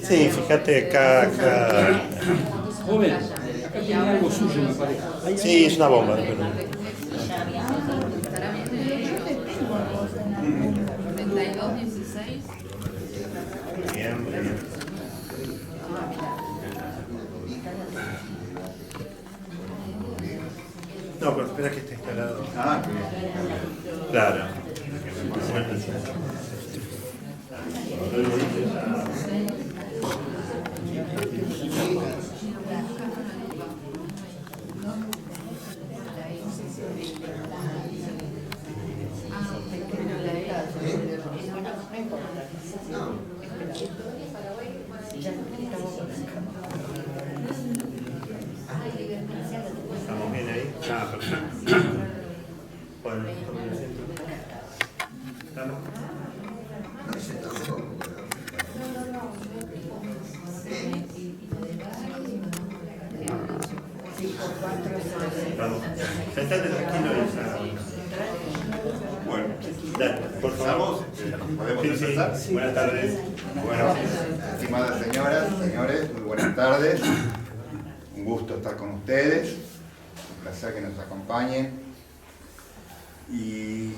Sí, fíjate acá. Joven, acá tiene algo suyo, me parece. Sí, es una bomba. Pero... 32-16. Bien, bien. No, pero espera que esté instalado. Ah, Claro. ¿Estamos bien ahí? Ah, perfecto. Bueno, estamos en el centro. ¿Estamos? Vamos. Sentate tranquilo y ya. bueno, Dale, por favor. ¿podemos Sí, empezar? sí. Buenas tardes. Bueno, estimadas señoras, señores, muy buenas tardes. Un gusto estar con ustedes. Un placer que nos acompañen. Y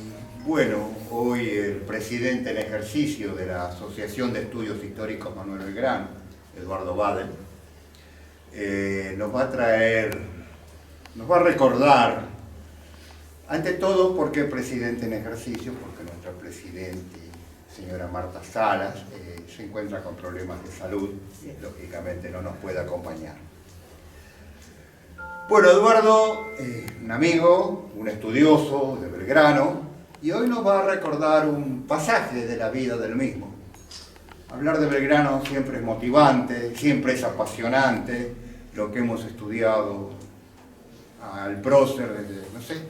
bueno, hoy el presidente en ejercicio de la Asociación de Estudios Históricos Manuel Belgrano, Eduardo Badel, nos va a recordar, ante todo porque el presidente en ejercicio, porque nuestra presidente, señora Marta Salas, se encuentra con problemas de salud y lógicamente no nos puede acompañar. Bueno, Eduardo, un amigo, un estudioso de Belgrano, y hoy nos va a recordar un pasaje de la vida del mismo. Hablar de Belgrano siempre es motivante, siempre es apasionante, lo que hemos estudiado al prócer desde, no sé,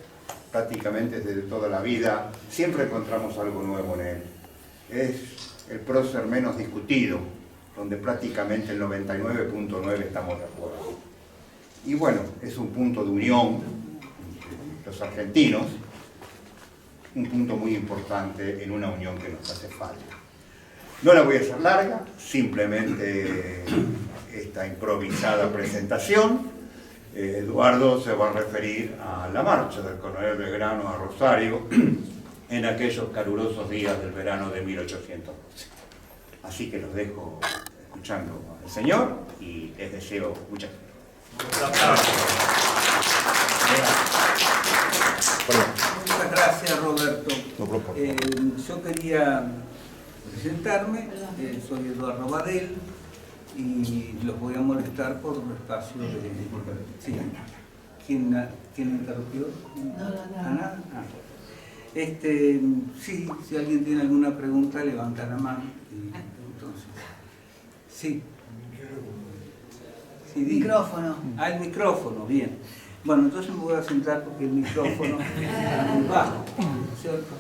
prácticamente desde toda la vida, siempre encontramos algo nuevo en él. Es el prócer menos discutido, donde prácticamente el 99.9 estamos de acuerdo. Y bueno, es un punto de unión entre los argentinos, un punto muy importante en una unión que nos hace falta. No la voy a hacer larga, simplemente esta improvisada presentación. Eduardo se va a referir a la marcha del coronel Belgrano a Rosario en aquellos calurosos días del verano de 1812. Así que los dejo escuchando al señor y les deseo muchas gracias. Muchas gracias, Roberto. Yo quería presentarme, soy Eduardo Badel y los voy a molestar por un espacio de... Sí. ¿Quién interrumpió? ¿Nada? Sí, si alguien tiene alguna pregunta, levanta la mano. Entonces, sí. Micrófono. Ah, el micrófono, bien. Bueno, entonces me voy a sentar porque el micrófono es muy bajo, ¿cierto?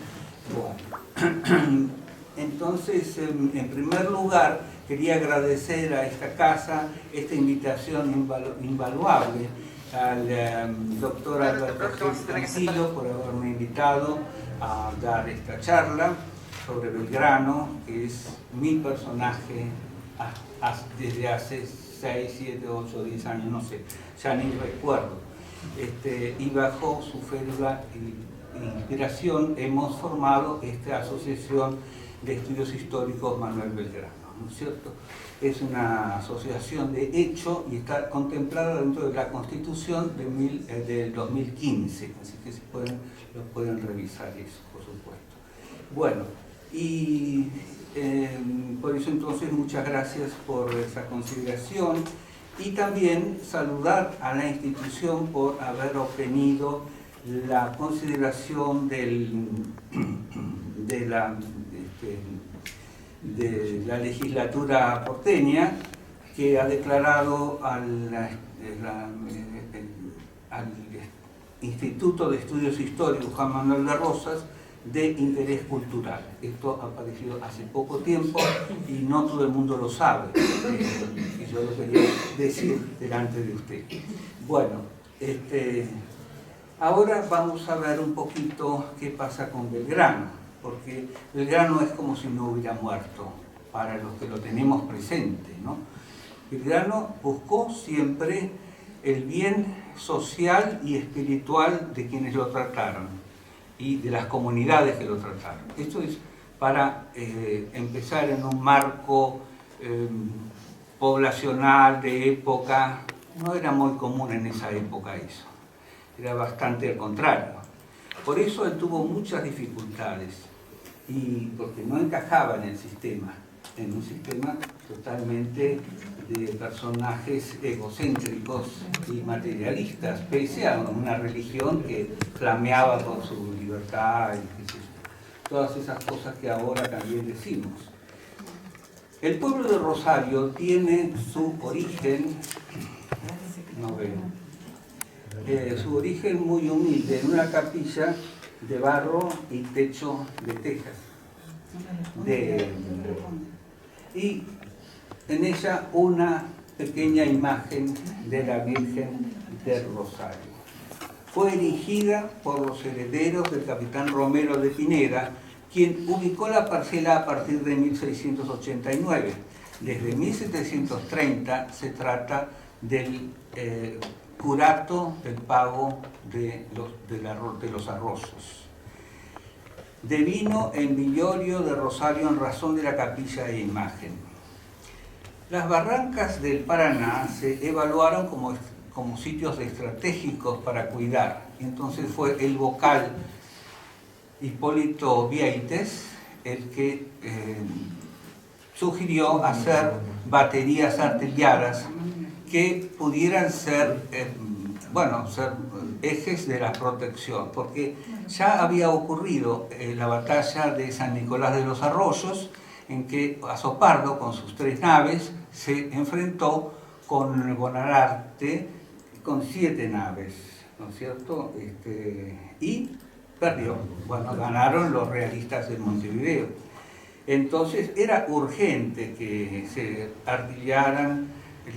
Bueno. Entonces, en primer lugar, quería agradecer a esta casa esta invitación invaluable al doctor Alberto Tranquilo por haberme invitado a dar esta charla sobre Belgrano, que es mi personaje desde hace 6, 7, 8, 10 años, no sé, ya ni recuerdo. Y bajo su férula inspiración hemos formado esta Asociación de Estudios Históricos Manuel Belgrano, ¿no es cierto? Es una asociación de hecho y está contemplada dentro de la Constitución del 2015, así que lo pueden revisar eso, por supuesto. Bueno, y por eso entonces muchas gracias por esa consideración y también saludar a la institución por haber obtenido la consideración de la legislatura porteña, que ha declarado al Instituto de Estudios Históricos Juan Manuel de Rosas de interés cultural. Esto ha aparecido hace poco tiempo y no todo el mundo lo sabe, y yo lo quería decir delante de usted. Bueno, ahora vamos a ver un poquito qué pasa con Belgrano, porque Belgrano es como si no hubiera muerto. para los que lo tenemos presente, ¿no? Belgrano buscó siempre el bien social y espiritual de quienes lo trataron y de las comunidades que lo trataron. Esto es para empezar en un marco poblacional de época. No era muy común en esa época eso, era bastante al contrario. Por eso él tuvo muchas dificultades, y porque no encajaba en el sistema, en un sistema totalmente de personajes egocéntricos y materialistas, pese a una religión que flameaba por su libertad y qué sé yo. Todas esas cosas que ahora también decimos. El pueblo de Rosario tiene su origen, su origen muy humilde, en una capilla de barro y techo de tejas. Y en ella una pequeña imagen de la Virgen del Rosario. Fue erigida por los herederos del capitán Romero de Pineda, quien ubicó la parcela a partir de 1689. Desde 1730 se trata del curato del pago de los arroyos. Devino en Villorio de Rosario en razón de la capilla e imagen. Las barrancas del Paraná se evaluaron como sitios estratégicos para cuidar. Entonces fue el vocal Hipólito Vieites el que sugirió hacer baterías artilleradas que pudieran ser, ser ejes de la protección, porque ya había ocurrido la batalla de San Nicolás de los Arroyos, en que Azopardo, con sus 3 naves, se enfrentó con Bonararte con 7 naves, ¿no es cierto? Y perdió. Bueno, ganaron los realistas de Montevideo. Entonces era urgente que se artillaran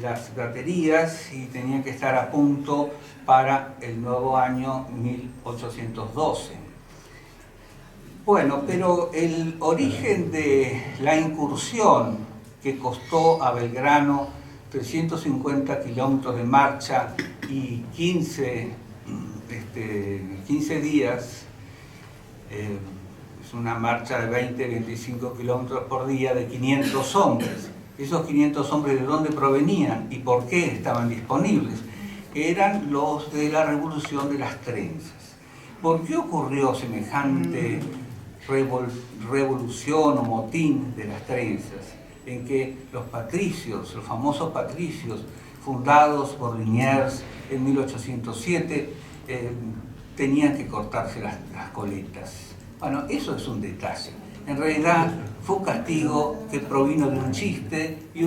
las baterías y tenían que estar a punto para el nuevo año 1812. Bueno, pero el origen de la incursión que costó a Belgrano 350 kilómetros de marcha y 15 días, es una marcha de 20-25 kilómetros por día de 500 hombres. Esos 500 hombres, ¿de dónde provenían y por qué estaban disponibles? Eran los de la Revolución de las Trenzas. ¿Por qué ocurrió semejante revolución o motín de las trenzas? En que los patricios, los famosos patricios, fundados por Liniers en 1807, tenían que cortarse las coletas. Bueno, eso es un detalle. En realidad fue un castigo que provino de un chiste y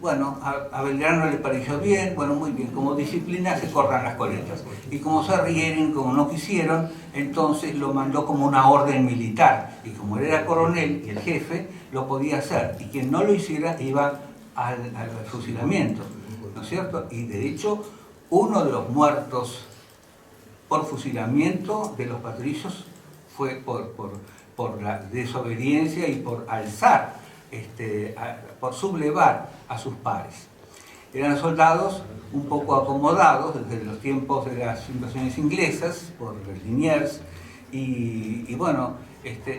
a Belgrano le pareció bien, muy bien, como disciplina se cortan las coletas. Y como se rieron, como no quisieron, entonces lo mandó como una orden militar. Y como él era coronel y el jefe, lo podía hacer. Y quien no lo hiciera iba al fusilamiento, ¿no es cierto? Y de hecho, uno de los muertos por fusilamiento de los patricios fue por la desobediencia y por alzar, por sublevar a sus pares. Eran soldados un poco acomodados desde los tiempos de las invasiones inglesas por Liniers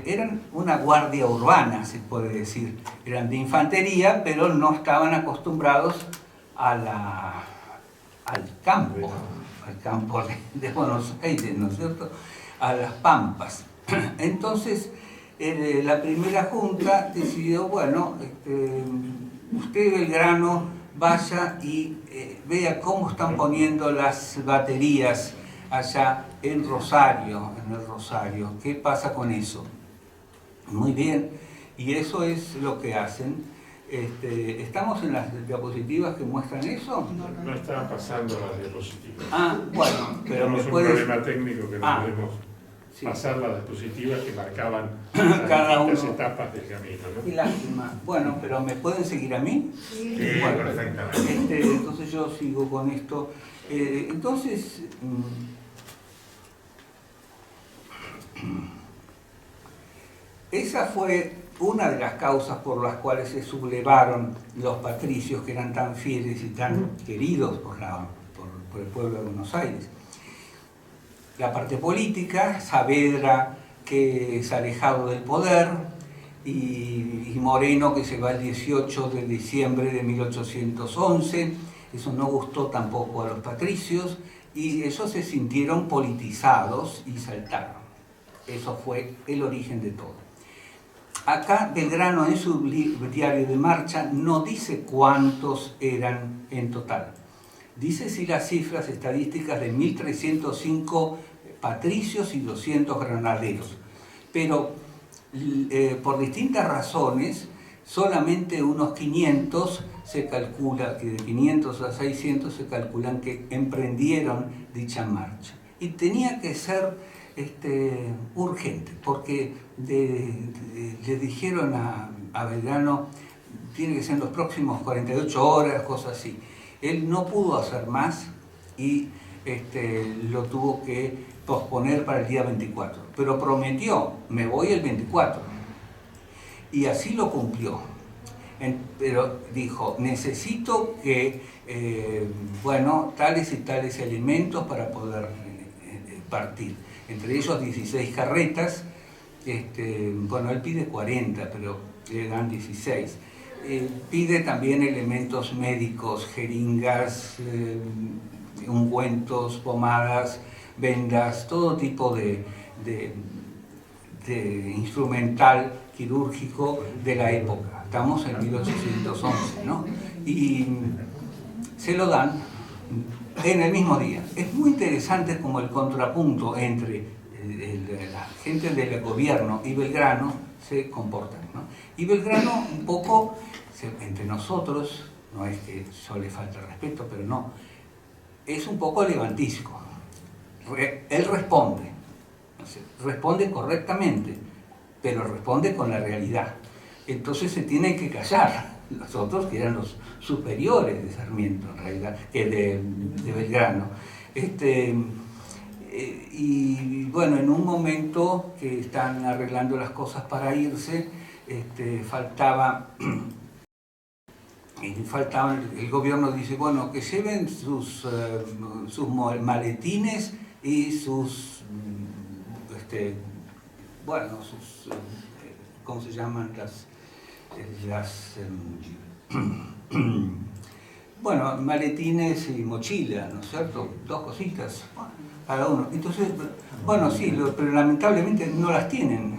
eran una guardia urbana, se puede decir. Eran de infantería, pero no estaban acostumbrados al campo de Buenos Aires, ¿no es cierto?, a las pampas. Entonces, la primera junta decidió, usted, Belgrano, vaya y vea cómo están poniendo las baterías allá en el Rosario. ¿Qué pasa con eso? Muy bien, y eso es lo que hacen. ¿Estamos en las diapositivas que muestran eso? No están pasando las diapositivas. Pero tenemos un problema técnico que no podemos pasar las diapositivas que marcaban cada las uno etapas del camino, ¿no? Qué lástima. Pero ¿me pueden seguir a mí? Sí, perfectamente. Entonces yo sigo con esto. Esa fue una de las causas por las cuales se sublevaron los patricios que eran tan fieles y tan queridos por el pueblo de Buenos Aires. La parte política, Saavedra, que es alejado del poder, y Moreno, que se va el 18 de diciembre de 1811. Eso no gustó tampoco a los patricios y ellos se sintieron politizados y saltaron. Eso fue el origen de todo. Acá Belgrano, en su diario de marcha, no dice cuántos eran en total. Dice sí las cifras estadísticas de 1.305 patricios y 200 granaderos. Pero por distintas razones, solamente unos 500 se calcula, que de 500 a 600 se calculan que emprendieron dicha marcha. Y tenía que ser urgente, porque le dijeron a Belgrano, tiene que ser en los próximos 48 horas, cosas así. Él no pudo hacer más y lo tuvo que posponer para el día 24, pero prometió, me voy el 24, y así lo cumplió. Pero dijo, necesito que, tales y tales elementos para poder partir, entre ellos 16 carretas, él pide 40, pero le dan 16. Pide también elementos médicos, jeringas, ungüentos, pomadas, vendas, todo tipo de instrumental quirúrgico de la época. Estamos en 1811, ¿no? Y se lo dan en el mismo día. Es muy interesante como el contrapunto entre la gente del gobierno y Belgrano se comportan, ¿no? Y Belgrano un poco, entre nosotros, no es que yo le falte respeto, pero no, es un poco levantisco. Él responde correctamente, pero responde con la realidad. Entonces se tiene que callar los otros, que eran los superiores de Sarmiento, en realidad, de Belgrano. En un momento que están arreglando las cosas para irse, el gobierno dice, que lleven sus maletines y sus, ¿cómo se llaman? Maletines y mochila, ¿no es cierto? Dos cositas cada uno. Entonces, pero lamentablemente no las tienen.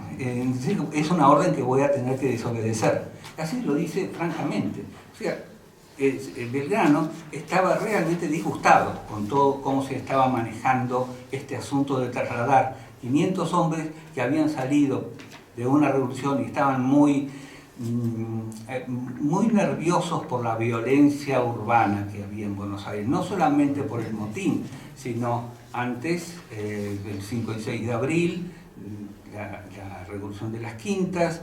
Es una orden que voy a tener que desobedecer. Así lo dice francamente. O sea, Belgrano estaba realmente disgustado con todo cómo se estaba manejando este asunto de trasladar 500 hombres que habían salido de una revolución y estaban muy nerviosos por la violencia urbana que había en Buenos Aires, no solamente por el motín, sino antes del 5 y 6 de abril, la revolución de las Quintas,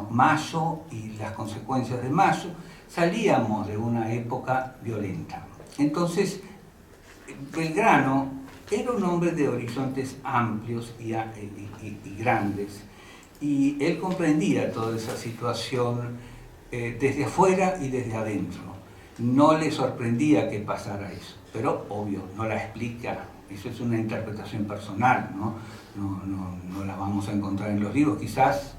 Mayo y las consecuencias de Mayo. Salíamos de una época violenta. Entonces, Belgrano era un hombre de horizontes amplios y grandes, y él comprendía toda esa situación desde afuera y desde adentro. No le sorprendía que pasara eso, pero obvio, no la explica. Eso es una interpretación personal, ¿no? No la vamos a encontrar en los libros. Quizás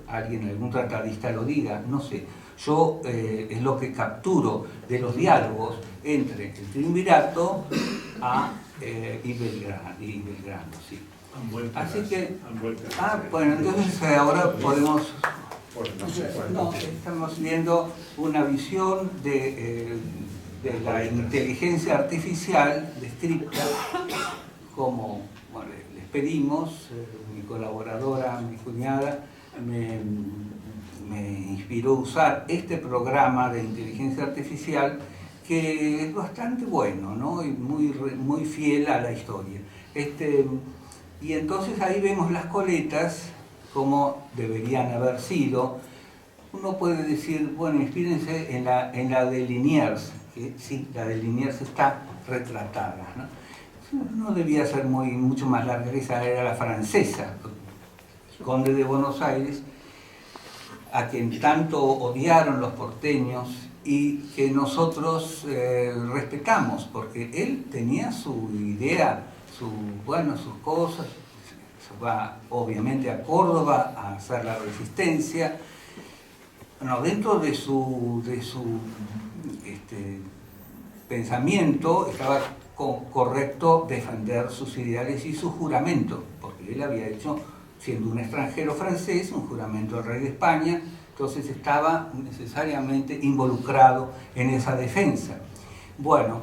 algún tratadista lo diga, no sé. Yo es lo que capturo de los diálogos entre el triunvirato y Belgrano, sí. Así que, entonces ahora podemos... estamos viendo una visión de la inteligencia artificial descrita como, les pedimos, mi colaboradora, mi cuñada, me inspiró a usar este programa de inteligencia artificial que es bastante bueno, ¿no? Y muy fiel a la historia. Y entonces ahí vemos las coletas como deberían haber sido. Uno puede decir, inspírense en la de Liniers, que sí, la de Liniers está retratada, ¿no? No debía ser mucho más larga, esa era la francesa, conde de Buenos Aires. a quien tanto odiaron los porteños y que nosotros respetamos, porque él tenía su idea, sus cosas. Se va obviamente a Córdoba a hacer la resistencia. Bueno, dentro de su pensamiento estaba correcto defender sus ideales y su juramento, porque él había hecho, siendo un extranjero francés, un juramento al rey de España, entonces estaba necesariamente involucrado en esa defensa. Bueno,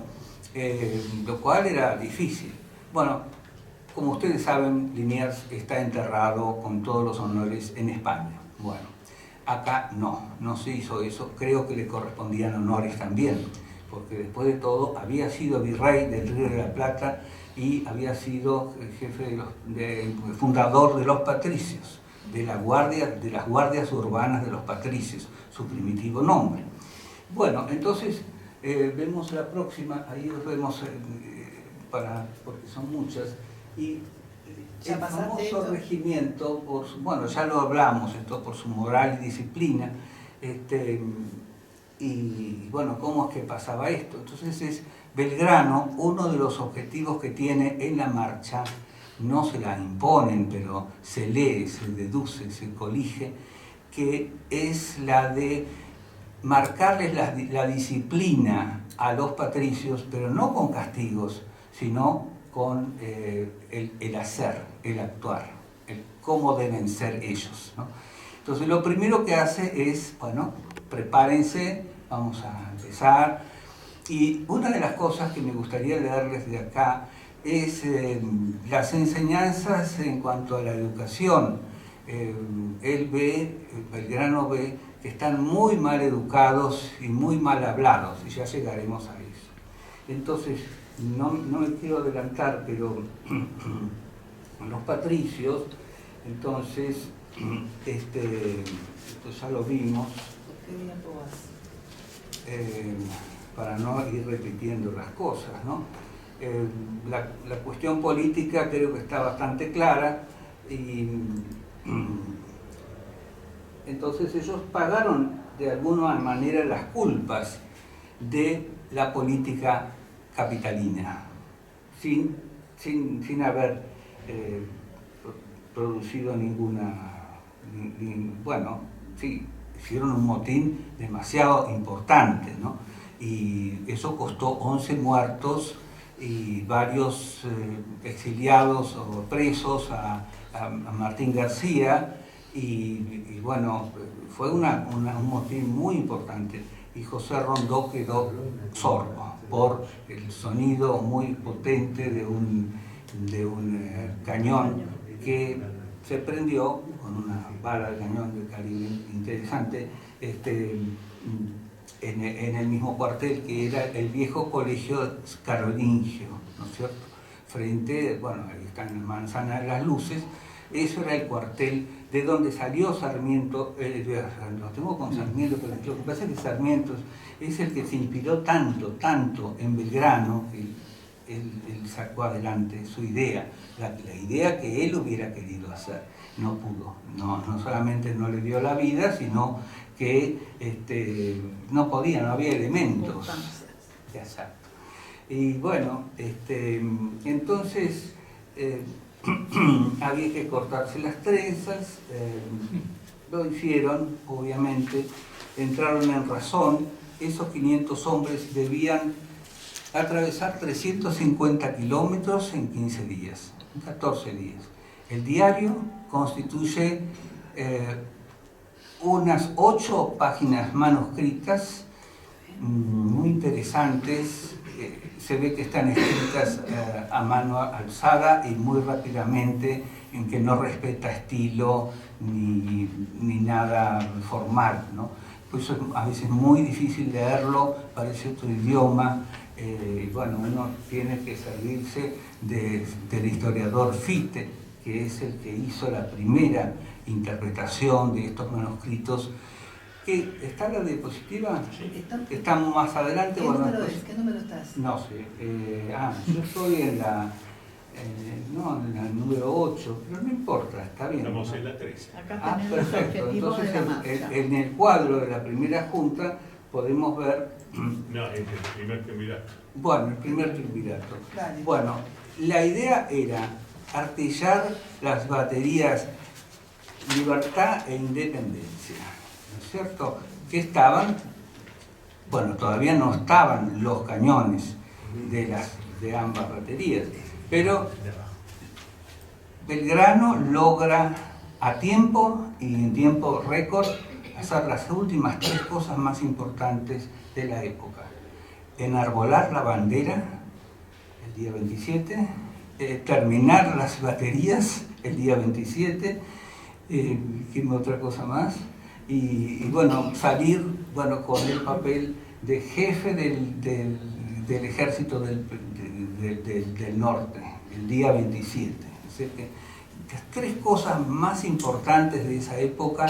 lo cual era difícil. Bueno, como ustedes saben, Liniers está enterrado con todos los honores en España. Bueno, acá no se hizo eso, creo que le correspondían honores también, porque después de todo había sido virrey del Río de la Plata y había sido el jefe fundador de los patricios, de las guardias urbanas de los patricios, su primitivo nombre. Bueno, entonces vemos la próxima, ahí os vemos, porque son muchas, y el famoso regimiento, ya lo hablamos, esto por su moral y disciplina, y bueno, ¿cómo es que pasaba esto? Entonces Belgrano, uno de los objetivos que tiene en la marcha, no se la imponen, pero se lee, se deduce, se colige, que es la de marcarles la disciplina a los patricios, pero no con castigos, sino con el hacer, el actuar, el cómo deben ser ellos, ¿no? Entonces lo primero que hace es, bueno, prepárense, vamos a empezar. Y una de las cosas que me gustaría leerles de acá es las enseñanzas en cuanto a la educación. Belgrano ve que están muy mal educados y muy mal hablados, y ya llegaremos a eso. Entonces, no me quiero adelantar, pero los patricios, entonces, esto ya lo vimos, para no ir repitiendo las cosas, ¿no? La cuestión política creo que está bastante clara, y entonces ellos pagaron de alguna manera las culpas de la política capitalina, sin haber producido sí, hicieron un motín demasiado importante, ¿no? Y eso costó 11 muertos y varios exiliados o presos a Martín García, y bueno, fue un motín muy importante, y José Rondó quedó sordo por el sonido muy potente de un cañón que se prendió con una bala de cañón de calibre interesante en el mismo cuartel que era el viejo colegio carolingio, ¿no es cierto? Frente, bueno, ahí está en la Manzana de las Luces, eso era el cuartel de donde salió Sarmiento, lo tengo con Sarmiento, pero lo que pasa es que Sarmiento es el que se inspiró tanto en Belgrano, que él sacó adelante su idea, la idea que él hubiera querido hacer. No pudo, no solamente no le dio la vida, sino que no podía, no había elementos. Exacto. Y bueno, entonces había que cortarse las trenzas, lo hicieron, obviamente, entraron en razón. Esos 500 hombres debían atravesar 350 kilómetros en 15 días, en 14 días. El diario constituye unas 8 páginas manuscritas muy interesantes. Se ve que están escritas a mano alzada y muy rápidamente, en que no respeta estilo ni nada formal, ¿no? Pues es a veces muy difícil leerlo, parece otro idioma. Bueno, uno tiene que servirse del historiador Fichte, que es el que hizo la primera interpretación de estos manuscritos. ¿Qué? ¿Está la diapositiva? Sí. Estamos más adelante. ¿Qué número es? ¿Qué número estás? No sé. Yo estoy en la No, en el número 8, pero no importa, está bien. Estamos en la 13. Acá Ah, tenemos los perfecto. objetivos Entonces, de la marcha. en el cuadro de la primera junta podemos ver, No, es el primer candidato. bueno, el primer triunvirato. Dale. Bueno, la idea era artillar las baterías Libertad e Independencia, ¿no es cierto? Que estaban, bueno, todavía no estaban los cañones de ambas baterías, pero Belgrano logra a tiempo y en tiempo récord hacer las últimas 3 cosas más importantes de la época: enarbolar la bandera el día 27, terminar las baterías el día 27, ¿qué otra cosa más? Y bueno, salir con el papel de jefe del ejército del norte, el día 27. O sea que las 3 cosas más importantes de esa época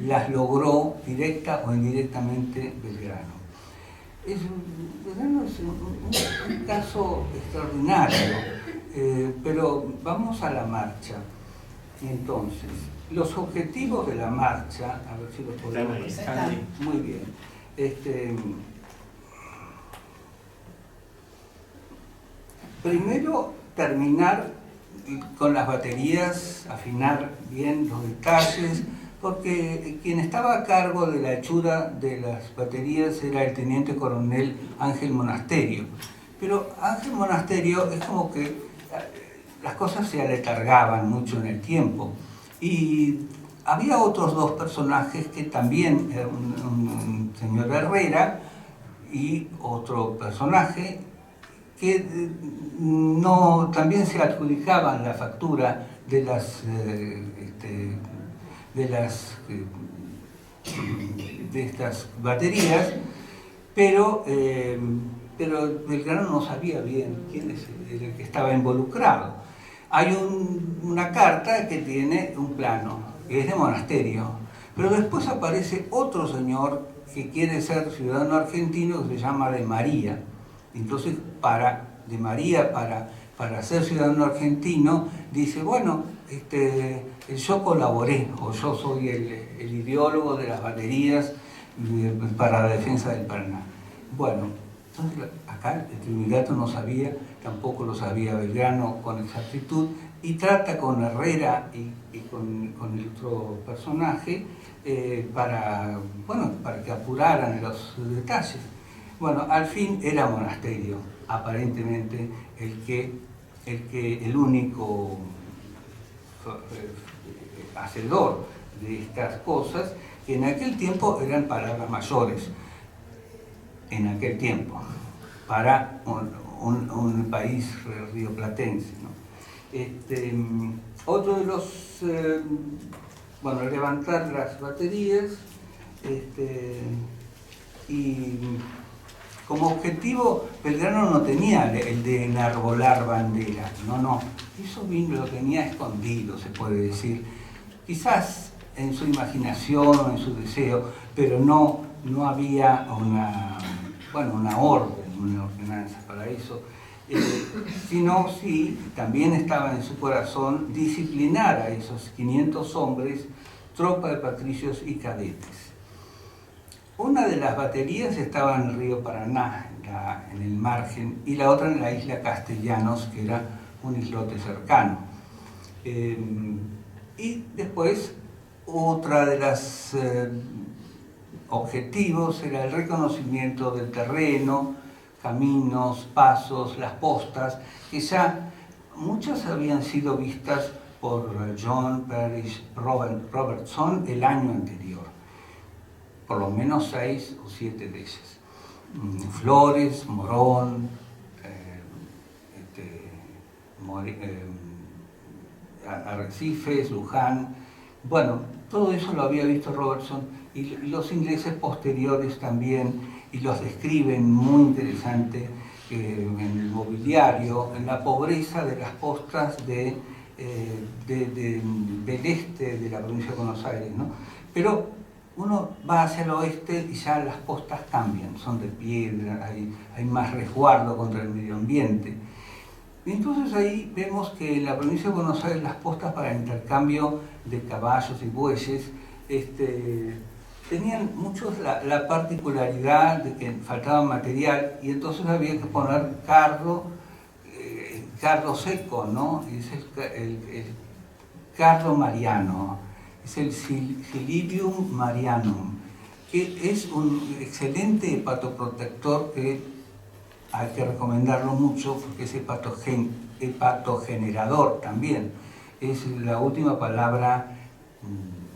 las logró directa o indirectamente Belgrano. Belgrano es un caso extraordinario, pero vamos a la marcha. Entonces, los objetivos de la marcha, a ver si los podemos... Están ahí. Muy bien. Primero, terminar con las baterías, afinar bien los detalles, porque quien estaba a cargo de la hechura de las baterías era el teniente coronel Ángel Monasterio. Pero Ángel Monasterio es como que las cosas se aletargaban mucho en el tiempo. Y había otros 2 personajes que también, un señor Herrera y otro personaje que también se adjudicaban la factura de estas baterías, pero Belgrano no sabía bien quién es el que estaba involucrado. Hay una carta que tiene un plano, que es de Monasterio, pero después aparece otro señor que quiere ser ciudadano argentino, que se llama De María. Entonces, De María, para ser ciudadano argentino, dice, bueno, yo colaboré, o yo soy el ideólogo de las baterías para la defensa del Paraná. Bueno, entonces acá el triunvirato no sabía, tampoco lo sabía Belgrano con exactitud, y trata con Herrera y con el otro personaje para que apuraran los detalles. Bueno, al fin era Monasterio, aparentemente, el único hacedor de estas cosas, que en aquel tiempo eran palabras mayores, en aquel tiempo, para un país rioplatense, ¿no? Otro de los, levantar las baterías, y como objetivo Belgrano no tenía el de enarbolar bandera, no, eso lo tenía escondido, se puede decir, quizás en su imaginación o en su deseo, pero no había una orden, una ordenanza para eso, sino sí, también estaba en su corazón disciplinar a esos 500 hombres, tropa de patricios y cadetes. Una de las baterías estaba en el río Paraná, en el margen, y la otra en la isla Castellanos, que era un islote cercano. Y después, otra de los objetivos era el reconocimiento del terreno, caminos, pasos, las postas, que ya muchas habían sido vistas por John Parrish Robertson el año anterior. Por lo menos 6 o 7 de ellas. Flores, Morón, Arrecifes, Luján. Bueno, todo eso lo había visto Robertson y los ingleses posteriores también, y los describen muy interesante en el mobiliario, en la pobreza de las postas del este de la provincia de Buenos Aires, ¿no? Pero uno va hacia el oeste y ya las postas cambian, son de piedra, hay más resguardo contra el medio ambiente. Y entonces ahí vemos que en la provincia de Buenos Aires las postas para intercambio de caballos y bueyes tenían muchos la particularidad de que faltaba material y entonces había que poner cardo seco, ¿no? Es el cardo mariano, es el Silurium marianum, que es un excelente hepatoprotector que hay que recomendarlo mucho porque es hepatogenerador también. Es la última palabra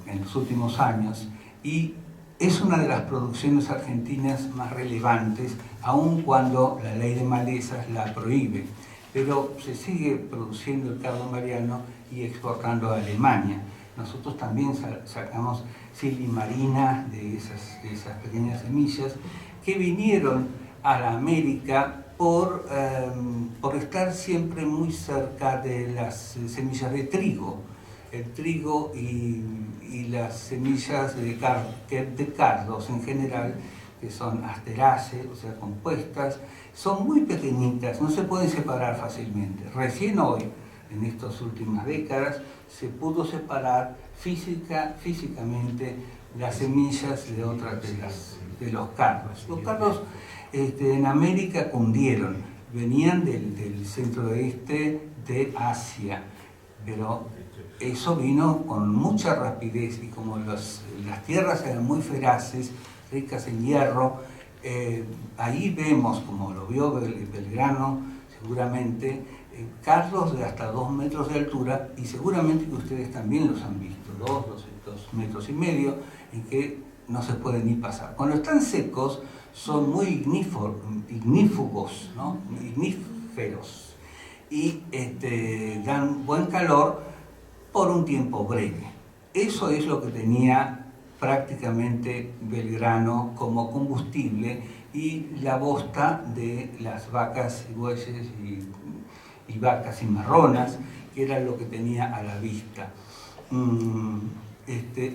en los últimos años y es una de las producciones argentinas más relevantes, aun cuando la ley de malezas la prohíbe. Pero se sigue produciendo el cardo mariano y exportando a Alemania. Nosotros también sacamos silimarina de esas pequeñas semillas que vinieron a la América por estar siempre muy cerca de las semillas de trigo. El trigo y las semillas de cardos en general, que son asteraceae, o sea, compuestas, son muy pequeñitas, no se pueden separar fácilmente. Recién hoy, en estas últimas décadas, se pudo separar físicamente las semillas de otras de los cardos. Los cardos en América cundieron, venían del centro-oeste de Asia, pero eso vino con mucha rapidez y como las tierras eran muy feraces, ricas en hierro, ahí vemos, como lo vio Belgrano seguramente, cardos de hasta 2 metros de altura y seguramente que ustedes también los han visto, 2 metros y medio, en que no se puede ni pasar. Cuando están secos son muy ignífugos, ¿no? Igníferos, y dan buen calor por un tiempo breve. Eso es lo que tenía prácticamente Belgrano como combustible y la bosta de las vacas y bueyes y vacas cimarronas, que era lo que tenía a la vista.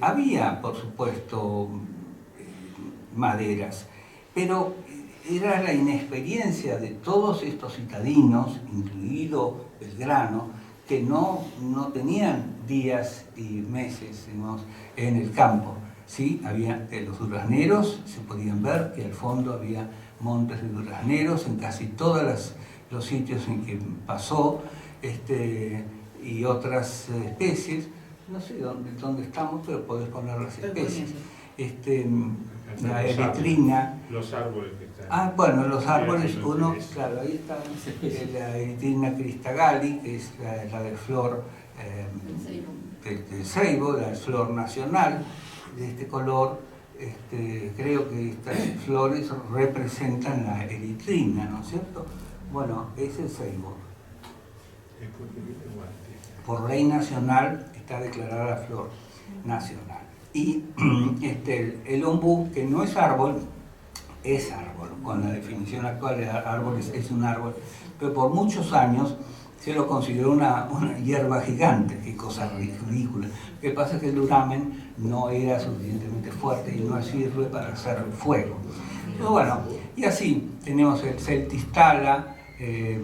Había, por supuesto, maderas, pero era la inexperiencia de todos estos citadinos, incluido Belgrano, que no tenían días y meses, digamos, en el campo. Sí, había los durazneros, se podían ver que al fondo había montes de durazneros en casi todos los sitios en que pasó, y otras especies. No sé dónde estamos, pero podés poner las especies. La eritrina. Los árboles que están. Bueno, los árboles, claro, ahí está la eritrina cristagalli, que es la de flor del ceibo, la flor nacional de este color. Creo que estas flores representan la eritrina, ¿no es cierto? Bueno, es el ceibo. Por ley nacional está declarada la flor nacional. Y el ombú, que no es árbol, es árbol. Con la definición actual de árbol es un árbol, pero por muchos años se lo consideró una hierba gigante. Qué cosa ridícula. Lo que pasa es que el duramen no era suficientemente fuerte y no sirve para hacer fuego. Pero bueno, y así tenemos el celtistala, ¿qué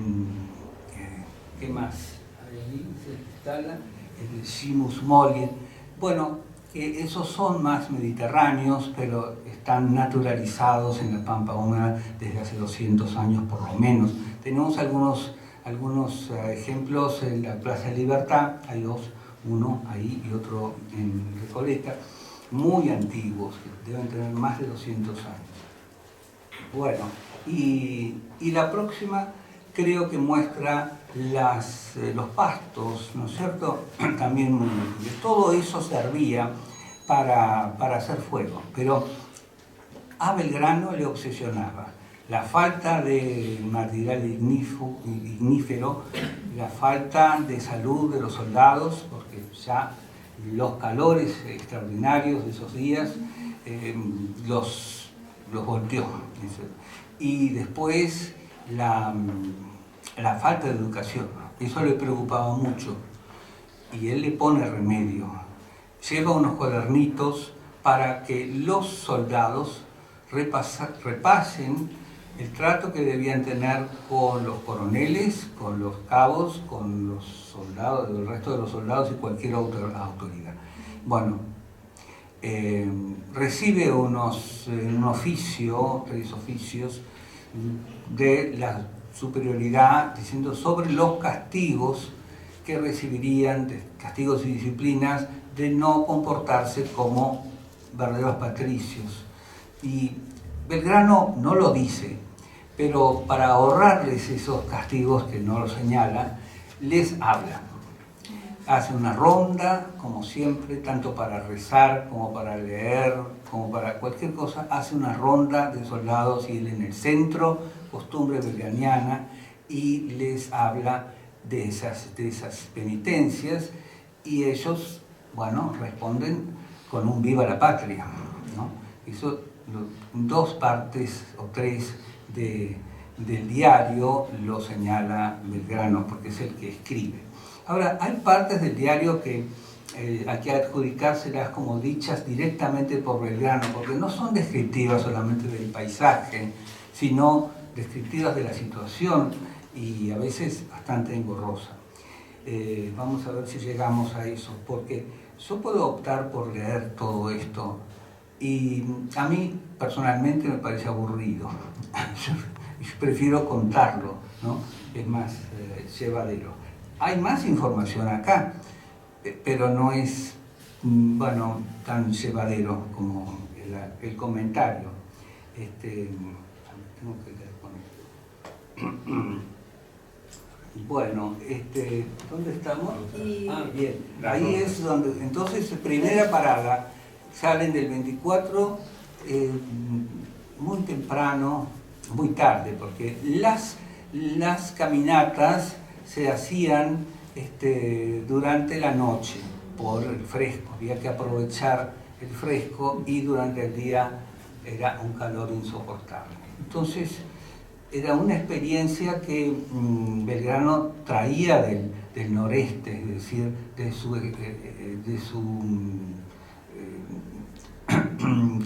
más? Ahí, celtistala, el Shimus molliet. Bueno, esos son más mediterráneos, pero están naturalizados en la pampa húmeda desde hace 200 años por lo menos. Tenemos algunos ejemplos en la Plaza de Libertad, hay dos, uno ahí y otro en Recoleta, muy antiguos, que deben tener más de 200 años. Bueno, y la próxima creo que muestra los pastos, ¿no es cierto? También todo eso servía para hacer fuego, pero a Belgrano le obsesionaba la falta de material ignífero, la falta de salud de los soldados, porque ya los calores extraordinarios de esos días los volteó. Y después la falta de educación, eso le preocupaba mucho y él le pone remedio. Lleva unos cuadernitos para que los soldados repasen el trato que debían tener con los coroneles, con los cabos, con los soldados, el resto de los soldados y cualquier autoridad. Bueno, recibe un oficio, 3 oficios, de la superioridad, diciendo sobre los castigos que recibirían, castigos y disciplinas, de no comportarse como verdaderos patricios. Y Belgrano no lo dice, pero para ahorrarles esos castigos que no lo señala, les habla. Hace una ronda, como siempre, tanto para rezar, como para leer, como para cualquier cosa, hace una ronda de soldados y él en el centro, costumbre belgraniana, y les habla de esas penitencias, y ellos, bueno, responden con un viva la patria, ¿no? Eso, 2 partes o 3 del diario lo señala Belgrano, porque es el que escribe. Ahora, hay partes del diario que hay que adjudicárselas como dichas directamente por Belgrano, porque no son descriptivas solamente del paisaje, sino descriptivas de la situación y a veces bastante engorrosa. Vamos a ver si llegamos a eso, porque yo puedo optar por leer todo esto y a mí personalmente me parece aburrido. Yo prefiero contarlo, ¿no? Es más llevadero. Hay más información acá, pero no es, bueno, tan llevadero como el comentario. Tengo que leer con esto. Bueno, ¿dónde estamos? Ah, bien. Ahí es donde, entonces, primera parada, salen del 24 muy temprano, muy tarde, porque las caminatas se hacían durante la noche por el fresco, había que aprovechar el fresco y durante el día era un calor insoportable. Entonces era una experiencia que Belgrano traía del noreste, es decir, de su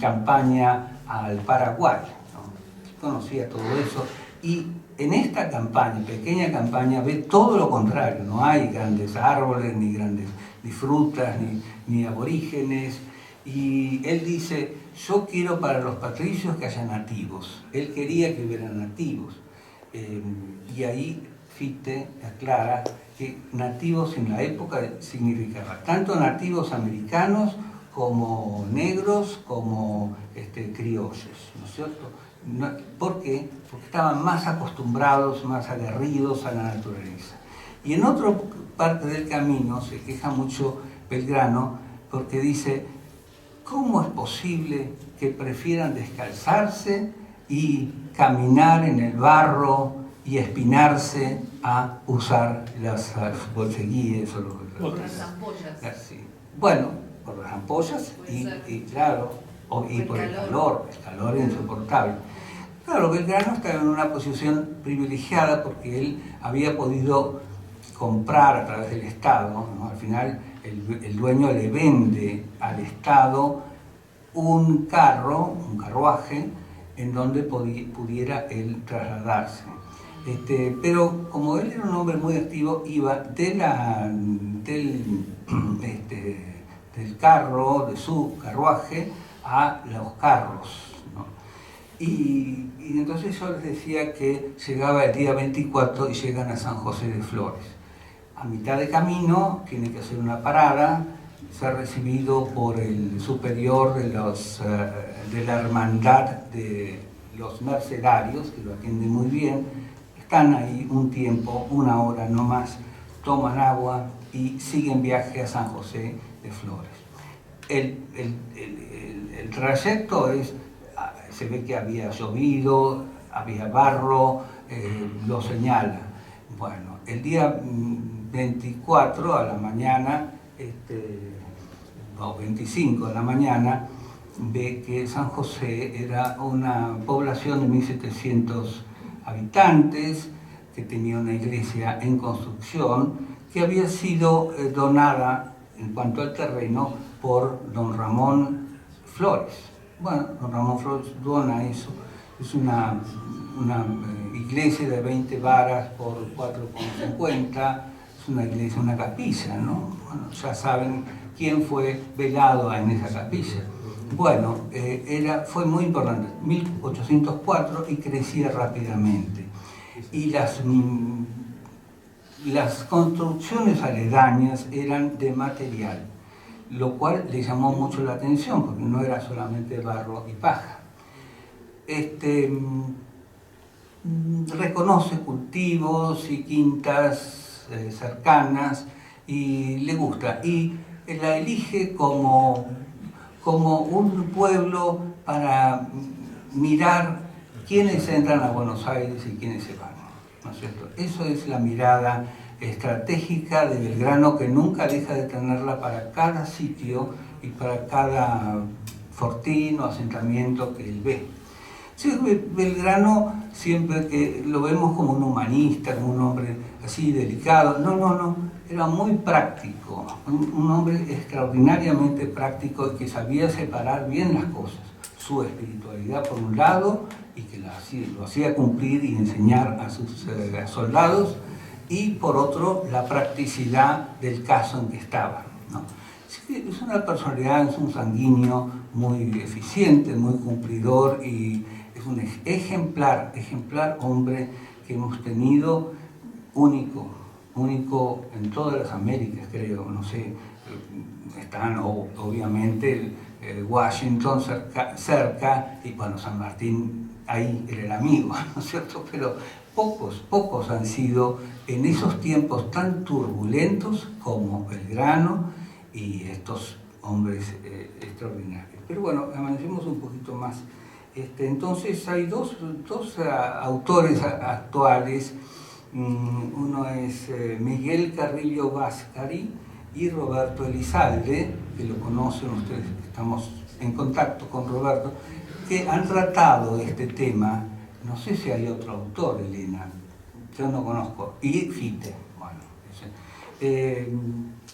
campaña al Paraguay, ¿no? Conocía todo eso y en esta campaña, pequeña campaña, ve todo lo contrario, no hay grandes árboles, ni frutas, ni aborígenes, y él dice, yo quiero para los patricios que haya nativos. Él quería que hubiera nativos, y ahí Fichte aclara que nativos en la época significaba tanto nativos americanos como negros, como criollos, ¿no es cierto? ¿Por qué? Porque estaban más acostumbrados, más aguerridos a la naturaleza. Y en otra parte del camino se queja mucho Belgrano porque dice, ¿cómo es posible que prefieran descalzarse y caminar en el barro y espinarse a usar las bolseguíes o Las ampollas. Sí. Bueno, por las ampollas y claro, y por el calor insoportable. Claro, Belgrano estaba en una posición privilegiada porque él había podido comprar a través del Estado, ¿no? Al final el dueño le vende al Estado un carruaje en donde pudiera él trasladarse. Pero como él era un hombre muy activo, iba del carro, de su carruaje, a los carros, ¿no? Y entonces yo les decía que llegaba el día 24 y llegan a San José de Flores. A mitad de camino tiene que hacer una parada, ser recibido por el superior de la hermandad de los mercedarios, que lo atiende muy bien. Están ahí un tiempo, 1 hora no más, toman agua y siguen viaje a San José de Flores. El trayecto se ve que había llovido, había barro, lo señala. Bueno, el día 24 a la mañana, o 25 a la mañana, ve que San José era una población de 1700 habitantes, que tenía una iglesia en construcción, que había sido donada en cuanto al terreno por don Ramón Flores. Bueno, don Ramón Flores dona eso, es una iglesia de 20 varas por 4,50, es una iglesia, una capilla, ¿no? Bueno, ya saben quién fue velado en esa capilla. Bueno, fue muy importante, 1804, y crecía rápidamente. Y las construcciones aledañas eran de material, lo cual le llamó mucho la atención, porque no era solamente barro y paja. Reconoce cultivos y quintas cercanas y le gusta, y la elige como un pueblo para mirar quiénes entran a Buenos Aires y quiénes se van, ¿no es cierto? Eso es la mirada estratégica de Belgrano, que nunca deja de tenerla para cada sitio y para cada fortín o asentamiento que él ve. Sí, Belgrano, siempre que lo vemos como un humanista, como un hombre así delicado, no, era muy práctico, un hombre extraordinariamente práctico y que sabía separar bien las cosas, su espiritualidad por un lado, y que lo hacía cumplir y enseñar a sus soldados, y por otro, la practicidad del caso en que estaba, ¿no? Es una personalidad, es un sanguíneo muy eficiente, muy cumplidor, y es un ejemplar hombre que hemos tenido, único en todas las Américas, creo, no sé, están obviamente Washington cerca, y bueno, San Martín ahí era el amigo, ¿no es cierto? Pero pocos han sido en esos tiempos tan turbulentos como Belgrano y estos hombres extraordinarios. Pero bueno, amanecemos un poquito más. Entonces hay dos autores actuales, uno es Miguel Carrillo Vascari y Roberto Elizalde, que lo conocen ustedes, estamos en contacto con Roberto, que han tratado este tema. No sé si hay otro autor, Elena, yo no conozco, y Fichte.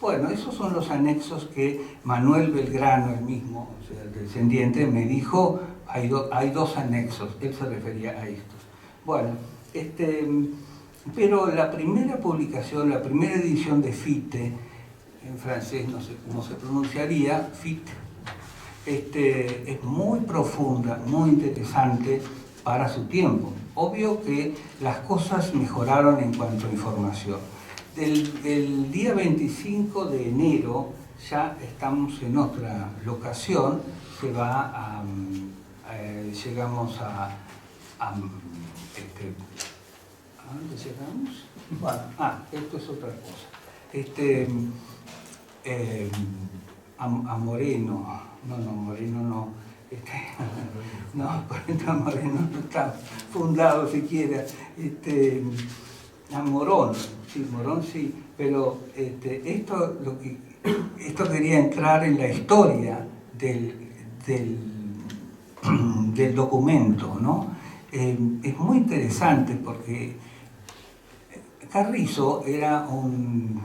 Bueno, esos son los anexos que Manuel Belgrano, el mismo, o sea, el descendiente, me dijo, hay dos anexos, él se refería a estos. Bueno, pero la primera publicación, la primera edición de Fichte, en francés no sé cómo se pronunciaría, Fichte, es muy profunda, muy interesante para su tiempo. Obvio que las cosas mejoraron en cuanto a información. Del día 25 de enero ya estamos en otra locación, llegamos a dónde llegamos? Bueno, esto es otra cosa. A Moreno, Moreno no. No, Moreno no está fundado siquiera. A Morón sí, pero esto quería entrar en la historia del documento, ¿no? Es muy interesante porque Carrizo era un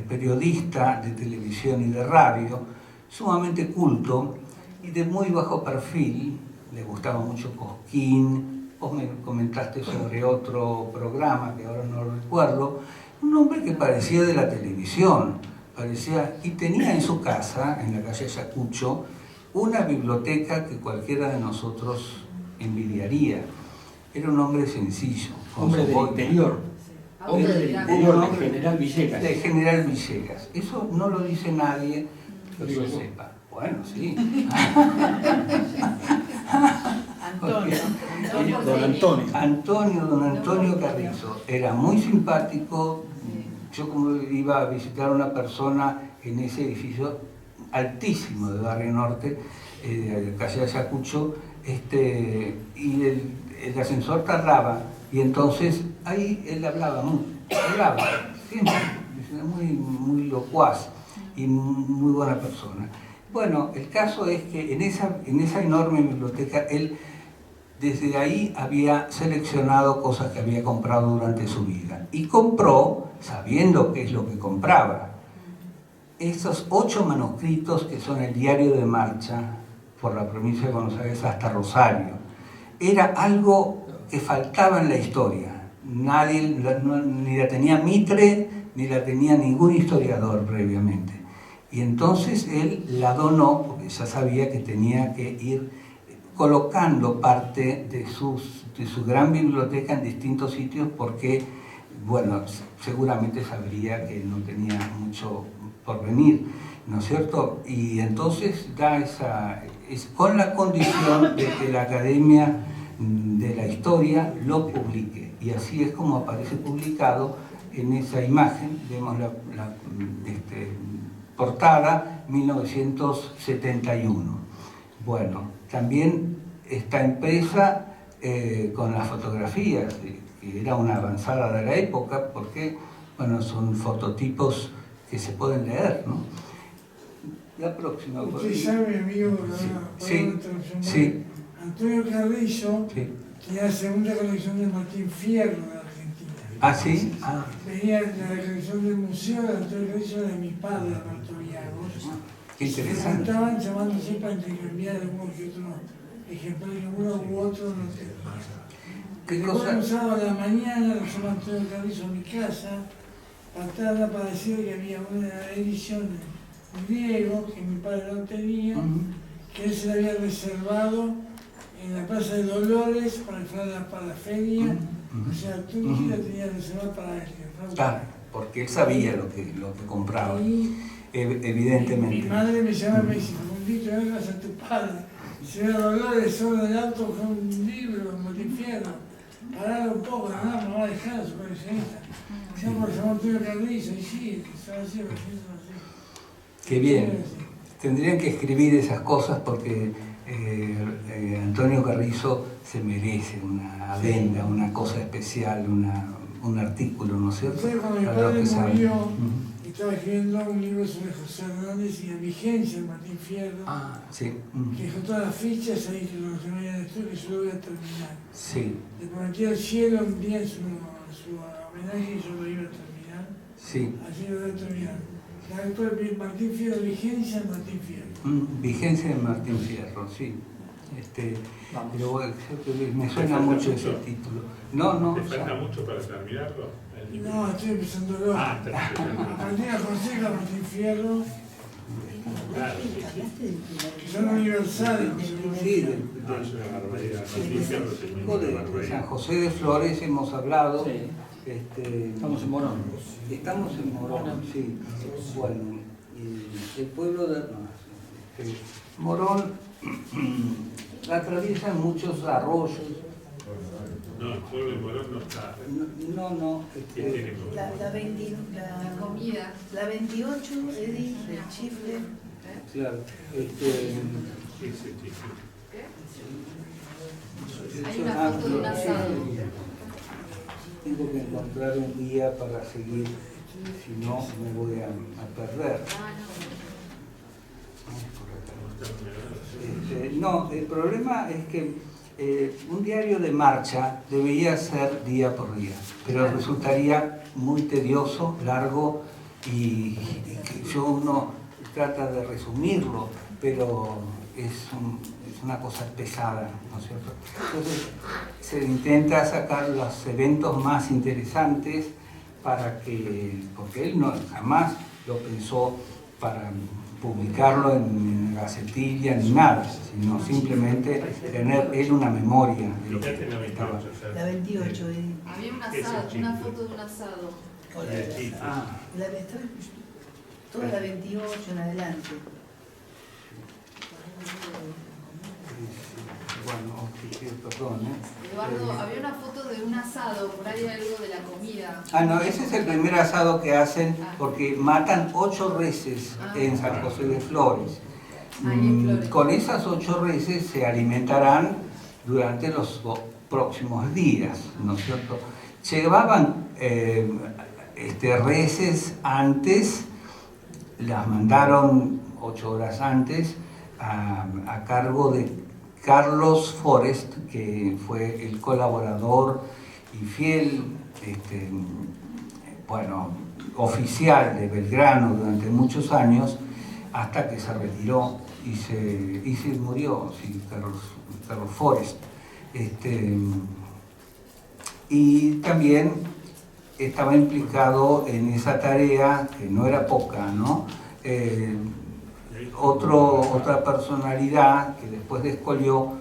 periodista de televisión y de radio, sumamente culto y de muy bajo perfil. Le gustaba mucho Cosquín. Vos me comentaste sobre otro programa que ahora no lo recuerdo. Un hombre que parecía de la televisión, y tenía en su casa, en la calle Ayacucho, una biblioteca que cualquiera de nosotros envidiaría. Era un hombre sencillo. Hombre del interior. Hombre del interior, de General Villegas. De General Villegas. Eso no lo dice nadie que yo sepa. Bueno, sí. Don Antonio Carrizo era muy simpático. Yo, como iba a visitar a una persona en ese edificio altísimo de Barrio Norte, calle Ayacucho, y el ascensor tardaba, y entonces ahí él hablaba siempre, muy locuaz y muy buena persona. Bueno, el caso es que en esa enorme biblioteca él desde ahí había seleccionado cosas que había comprado durante su vida, y compró, sabiendo qué es lo que compraba, estos 8 manuscritos que son el diario de marcha por la provincia de Buenos Aires hasta Rosario. Era algo que faltaba en la historia. Nadie ni la tenía Mitre, ni la tenía ningún historiador previamente. Y entonces él la donó, porque ya sabía que tenía que ir colocando parte de su gran biblioteca en distintos sitios, porque, bueno, seguramente sabría que no tenía mucho por venir, ¿no es cierto? Y entonces da con la condición de que la Academia de la Historia lo publique. Y así es como aparece publicado en esa imagen. Vemos la portada 1971. Bueno, también está impresa con las fotografías, que era una avanzada de la época, porque, bueno, son fototipos que se pueden leer, ¿no? La próxima. Usted sabe, amigo, Sí. Antonio Carrizo Sí. tenía la segunda colección de Martín Fierro de Argentina. ¿Ah, sí? Ah, Venía de la colección del museo de Antonio Carrizo de mi padre, Alberto Viagos. qué Se interesante. juntaban llamándose para intercambiar algunos que otros ejemplares que uno u otro no tenía. ¿Qué Un cosa? sábado a la mañana lo llamó Antonio Carrizo a mi casa para decir que había una edición en griego que mi padre no tenía, que él se la había reservado en la Plaza de Dolores para la feria. O sea, Turquía la tenía reservada para él. Claro, porque él sabía lo que compraba, Y evidentemente. mi madre me llama y me dice, Fernandito, ¿qué vas a tu padre? Se ve a Dolores sobre el auto con un libro, Martín Fierro. Paralo un poco, no me va a dejar su coleccionista. Yo por llamar Antonio Carrizo, y sí, que se va a hacer, Qué bien. Tendrían que escribir esas cosas porque Antonio Carrizo se merece una adenda, una cosa especial, un artículo, ¿no es cierto? Entonces, cuando mi Para los padre que saben. murió, estaba escribiendo un libro sobre José Hernández y la vigencia de Martín Fierro, Ah, sí. que dejó todas las fichas ahí que no se me habían estudiado, que yo lo voy a terminar. Sí, Le prometí al cielo un día en su homenaje y yo lo iba a terminar. sí. Así lo voy a terminar. La autor Martín Fierro, vigencia de Martín Fierro. Vigencia de Martín Fierro, sí. Pero bueno, me suena mucho ese título. No, ¿Te o sea, falta mucho para terminarlo? No, estoy empezándolo. Ah, está bien. Aprendí a Fonseca, Martín Fierro, Claro, sí, sí. que son universales. sí, No, es una barbaridad. Martín Fierro es una de San barbaridad. José de Flores hemos hablado. Sí. Estamos en Morón. Estamos en Morón, sí. Bueno, y el pueblo de Morón atraviesa muchos arroyos. No, el pueblo de Morón no está. No. ¿Qué tiene como? La comida. La 28, Edith, del Chifle. Claro. ¿Qué es ese chico? Hay una foto de un asado. Tengo que encontrar un guía para seguir, si no me voy a perder. No, el problema es que un diario de marcha debería ser día por día, pero resultaría muy tedioso, largo y que uno trata de resumirlo, pero es una cosa pesada, ¿no es cierto? Entonces se intenta sacar los eventos más interesantes porque él jamás lo pensó para publicarlo en Gacetilla ni nada, sino simplemente tener él una memoria de lo que Fíjate la estaba. 28, o sea, La 28, Edith. Había un Ese asado, chico. una foto de un asado. el chico. Toda la 28 en adelante. Bueno, perdón, Eduardo, había una foto de un asado, por ahí algo de la comida. No, ese es el primer asado que hacen porque matan 8 reses en San José de Flores. Ahí en Flores. Con esas 8 reses se alimentarán durante los próximos días, ¿no es cierto? Llevaban reses antes, las mandaron 8 horas antes a cargo de Carlos Forest, que fue el colaborador y fiel oficial de Belgrano durante muchos años, hasta que se retiró y se murió, sí, Carlos Forest. y también estaba implicado en esa tarea, que no era poca, ¿no? Otra personalidad que después descollió,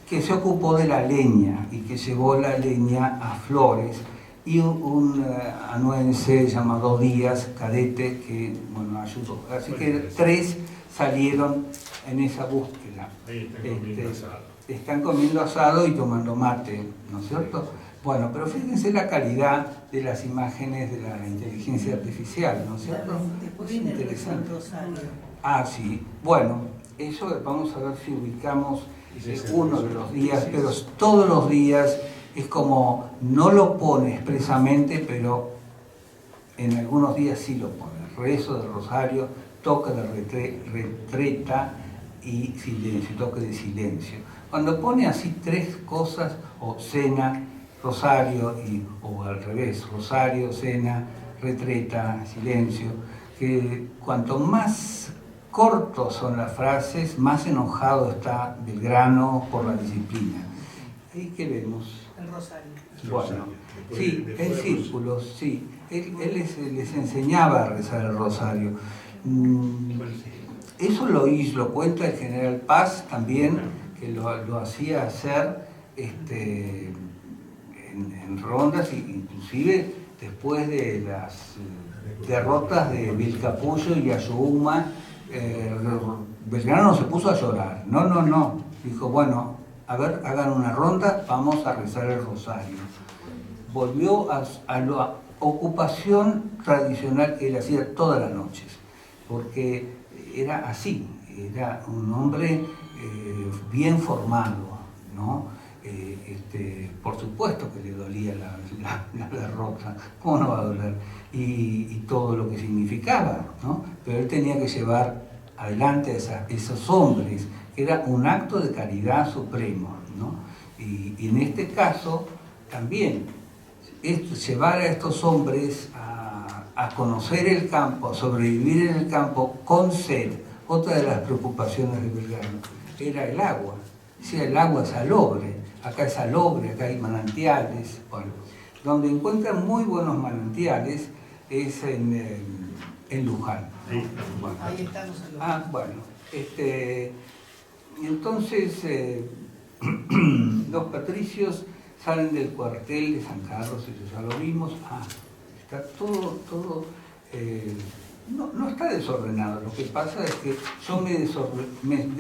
que se ocupó de la leña y que llevó la leña a Flores, y un anuense llamado Díaz, cadete, que bueno, ayudó. Así que 3 salieron en esa búsqueda. Ahí están comiendo asado. Están comiendo asado y tomando mate, ¿no es cierto? Bueno, pero fíjense la calidad de las imágenes de la inteligencia artificial, ¿no es cierto? Después Es viene el interesante. Rosario. Ah, sí. Bueno, eso vamos a ver si ubicamos uno de los días, pero todos los días es como, no lo pone expresamente, pero en algunos días sí lo pone. Rezo del Rosario, toque de retreta y silencio, toque de silencio. Cuando pone así 3 cosas, o cena, rosario, o al revés, rosario, cena, retreta, silencio, que cuanto más cortos son las frases, más enojado está Belgrano por la disciplina. ¿Y qué vemos? El Rosario. Bueno, sí, en círculos, sí. Él les enseñaba a rezar el rosario. Eso lo cuenta el general Paz también, que lo hacía hacer en rondas, inclusive después de las derrotas de Vilcapullo y Ayohuma. Belgrano se puso a llorar. No. Dijo, bueno, a ver, hagan una ronda, vamos a rezar el rosario. Volvió a la ocupación tradicional que él hacía todas las noches, porque era así, era un hombre bien formado, ¿no? Por supuesto que le dolía la derrota, ¿cómo no va a doler? Y todo lo que significaba, ¿no? Pero él tenía que llevar adelante a esos hombres, que era un acto de caridad supremo, ¿no? Y en este caso también, llevar a estos hombres a conocer el campo, a sobrevivir en el campo con sed. Otra de las preocupaciones de Belgrano era el agua. Si el agua es salobre, acá es salobre, acá hay manantiales. Bueno, donde encuentran muy buenos manantiales es en Luján. Bueno, ahí estamos en Luján. Bueno, entonces los patricios salen del cuartel de San Carlos, eso ya lo vimos. Está todo no está desordenado. Lo que pasa es que yo me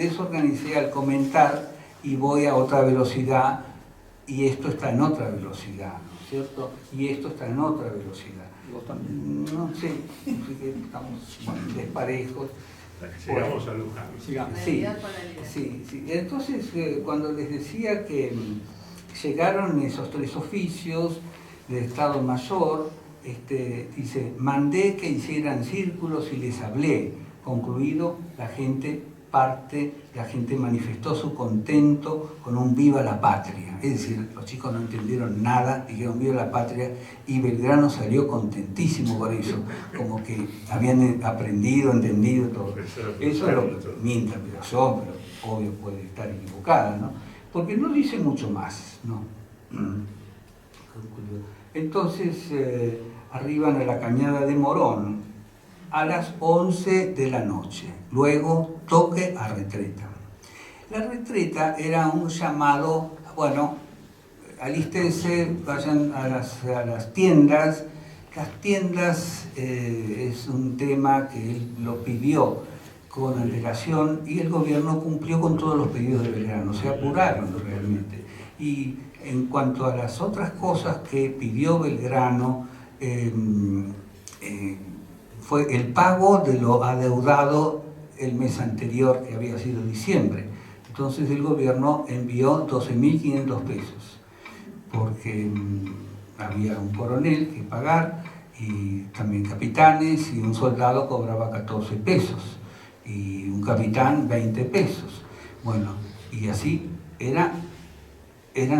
desorganicé al comentar y voy a otra velocidad, y esto está en otra velocidad, ¿no es cierto? Y esto está en otra velocidad. No sé, estamos desparejos. Llegamos a Luján. Sí. Entonces, cuando les decía que llegaron esos 3 oficios de Estado Mayor, dice, mandé que hicieran círculos y les hablé. Concluido, la gente manifestó su contento con un viva la patria. Es decir, los chicos no entendieron nada, dijeron viva la patria, y Belgrano salió contentísimo por eso, como que habían aprendido, entendido todo. Eso es lo que mientras, pero obvio puede estar equivocada, ¿no? Porque no dice mucho más, ¿no? Entonces, arriban a la cañada de Morón a las 11 de la noche. Luego, toque a retreta. La retreta era un llamado, bueno, alístense, vayan a las tiendas. Las tiendas es un tema que él lo pidió con antelación y el gobierno cumplió con todos los pedidos de Belgrano, se apuraron realmente. Y en cuanto a las otras cosas que pidió Belgrano, fue el pago de lo adeudado el mes anterior, que había sido diciembre. Entonces el gobierno envió 12.500 pesos, porque había un coronel que pagar, y también capitanes, y un soldado cobraba 14 pesos, y un capitán 20 pesos. Bueno, y así eran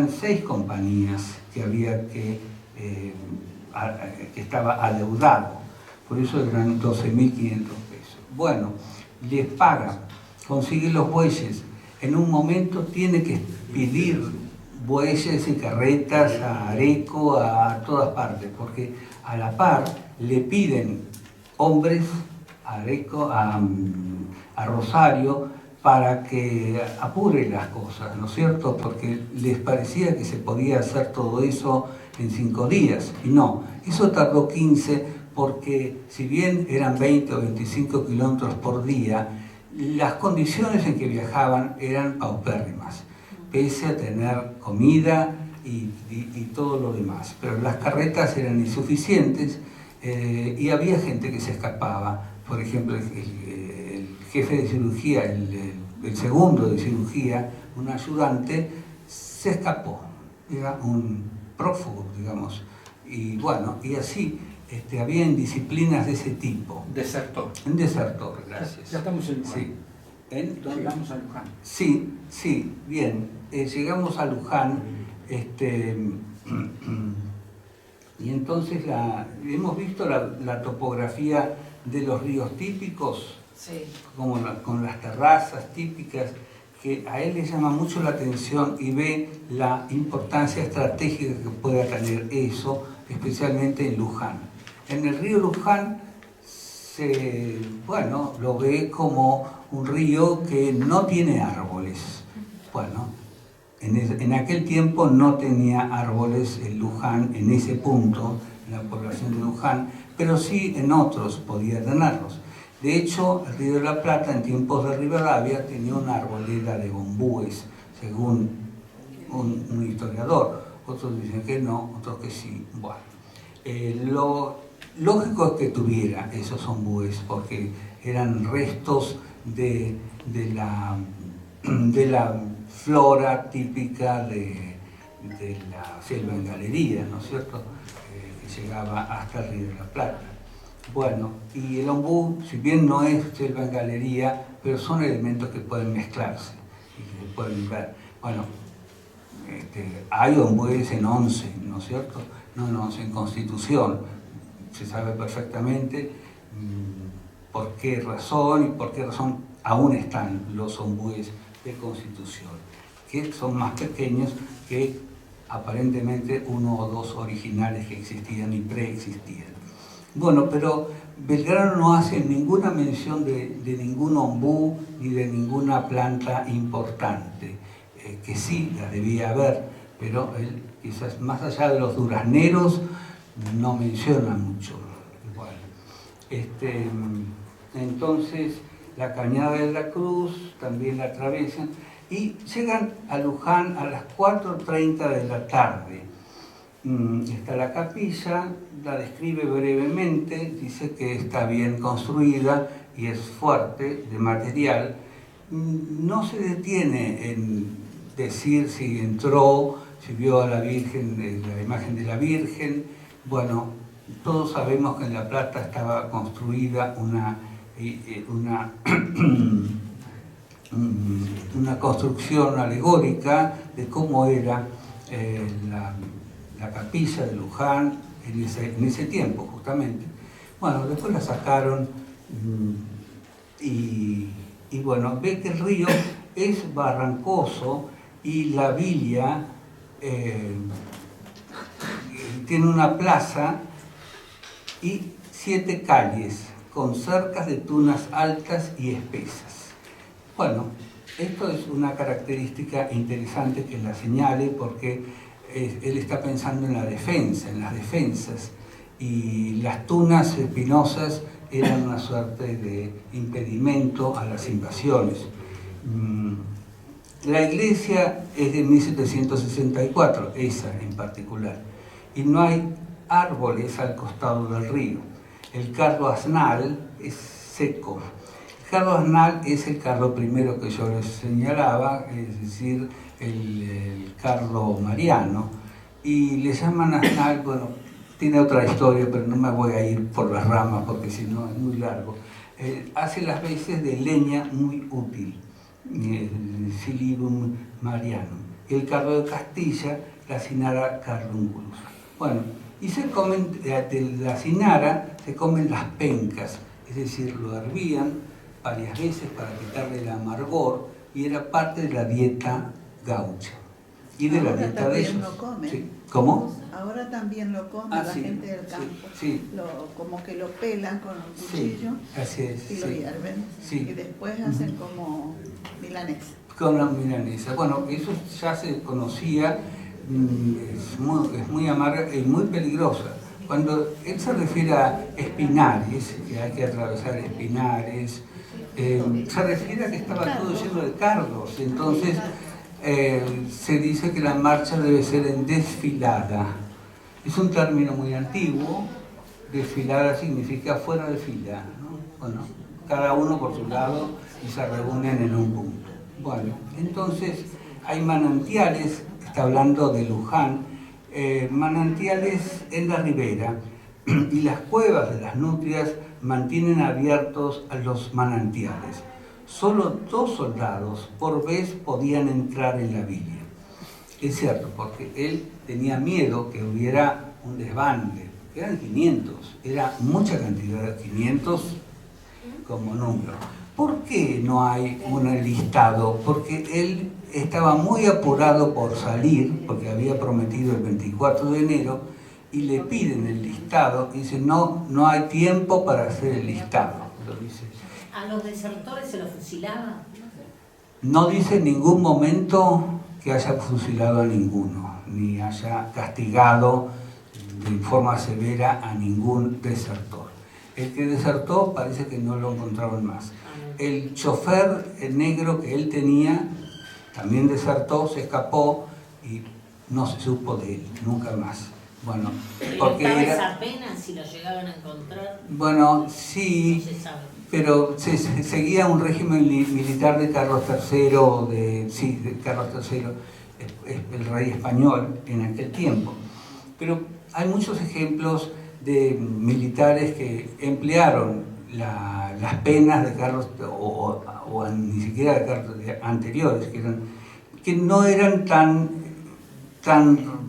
6 compañías que había que estaba adeudado, por eso eran 12.500 pesos. Bueno, les paga, consigue los bueyes, en un momento tiene que pedir bueyes y carretas a Areco, a todas partes, porque a la par le piden hombres a Areco, a Rosario, para que apure las cosas, ¿no es cierto? Porque les parecía que se podía hacer todo eso en 5 días, y no, eso tardó 15, porque si bien eran 20 o 25 kilómetros por día, las condiciones en que viajaban eran paupérrimas, pese a tener comida y todo lo demás. Pero las carretas eran insuficientes y había gente que se escapaba. Por ejemplo, el jefe de cirugía, el segundo de cirugía, un ayudante, se escapó. Era un prófugo, digamos. Y bueno, y así había disciplinas de ese tipo. Desertor. Un desertor, gracias. Ya estamos en Luján. Sí. Llegamos a Luján. Sí, bien. Llegamos a Luján, y entonces hemos visto la topografía de los ríos típicos, Sí. como con las terrazas típicas, que a él le llama mucho la atención y ve la importancia estratégica que pueda tener eso, especialmente en Luján. En el río Luján lo ve como un río que no tiene árboles. Bueno, en aquel tiempo no tenía árboles en Luján, en ese punto, en la población de Luján, pero sí en otros podía tenerlos. De hecho, el río de la Plata en tiempos de Rivadavia tenía una arboleda de bambúes, según un historiador. Otros dicen que no, otros que sí. Bueno, lo lógico es que tuviera esos bambúes, porque eran restos de la flora típica de la selva en galería, ¿no es cierto?, que llegaba hasta el río de la Plata. Bueno, y el ombú, si bien no es selva en galería, pero son elementos que pueden mezclarse y que se pueden ver. Bueno, hay ombúes en 11, ¿no es cierto? No en 11, en Constitución. Se sabe perfectamente por qué razón aún están los ombúes de Constitución, que son más pequeños que aparentemente 1 o 2 originales que existían y preexistían. Bueno, pero Belgrano no hace ninguna mención de ningún ombú ni de ninguna planta importante, que sí la debía haber, pero él quizás más allá de los durazneros no menciona mucho. Bueno, entonces la Cañada de la Cruz también la atraviesan y llegan a Luján a las 4:30 de la tarde. Está la capilla, la describe brevemente, dice que está bien construida y es fuerte de material. No se detiene en decir si entró, si vio a la Virgen, la imagen de la Virgen. Bueno, todos sabemos que en La Plata estaba construida una construcción alegórica de cómo era la capilla de Luján en ese tiempo, justamente. Bueno, después la sacaron y bueno, ve que el río es barrancoso y la villa tiene una plaza y 7 calles con cercas de tunas altas y espesas. Bueno, esto es una característica interesante que la señale porque él está pensando en la defensa, en las defensas, y las tunas espinosas eran una suerte de impedimento a las invasiones. La iglesia es de 1764, esa en particular, y no hay árboles al costado del río. El carro asnal es seco. El carro asnal es el carro primero que yo les señalaba, es decir, el carro mariano, y le llaman asnal, bueno, tiene otra historia, pero no me voy a ir por las ramas porque si no es muy largo. Hace las veces de leña muy útil, el Silibum marianum. El carro de Castilla, la Cinara carbunculus. Bueno, y se comen, de la Cinara se comen las pencas, es decir, lo hervían varias veces para quitarle el amargor y era parte de la dieta gaucha. y de la Ahora dieta de también ellos. lo comen. Sí. ¿Cómo? Ahora también lo come la sí, gente del campo. sí. Como que lo pelan con un Sí, cuchillo así es. y lo Sí. hierven. Sí. Y después hacen como milanesa. Con la milanesa. Bueno, eso ya se conocía, es muy amarga y muy peligrosa. Cuando él se refiere a espinares, que hay que atravesar espinares, se refiere a que estaba todo lleno de cardos. Entonces se dice que la marcha debe ser en desfilada. Es un término muy antiguo. Desfilada significa fuera de fila, ¿no? Bueno, cada uno por su lado y se reúnen en un punto. Bueno, entonces hay manantiales, está hablando de Luján, manantiales en la ribera, y las cuevas de las nutrias mantienen abiertos a los manantiales. Solo 2 soldados por vez podían entrar en la villa. Es cierto, porque él tenía miedo que hubiera un desbande. Eran 500, era mucha cantidad, 500 como número. ¿Por qué no hay un listado? Porque él estaba muy apurado por salir, porque había prometido el 24 de enero, y le piden el listado, y dice, no hay tiempo para hacer el listado. Lo dice. ¿A los desertores se los fusilaban? No dice en ningún momento que haya fusilado a ninguno, ni haya castigado de forma severa a ningún desertor. El que desertó parece que no lo encontraron más. El chofer negro que él tenía también desertó, se escapó y no se supo de él, nunca más. Bueno, porque ¿Estaba era... esa pena si lo llegaban a encontrar? Bueno, sí, No se sabe. pero se seguía un régimen militar de Carlos III, de Carlos III, el rey español en aquel tiempo. Pero hay muchos ejemplos de militares que emplearon las penas de Carlos, o ni siquiera de Carlos anteriores, que no eran tan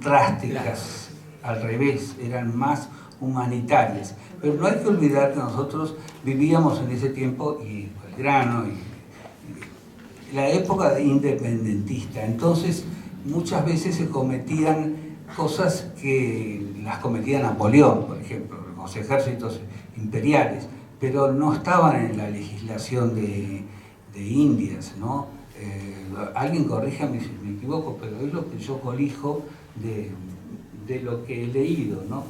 drásticas, al revés, eran más humanitarias. Pero no hay que olvidar que nosotros vivíamos en ese tiempo, y Belgrano, y la época independentista. Entonces, muchas veces se cometían cosas que las cometía Napoleón, por ejemplo, los ejércitos imperiales, pero no estaban en la legislación de Indias, ¿no? Alguien corríjame si me equivoco, pero es lo que yo colijo de lo que he leído, ¿no?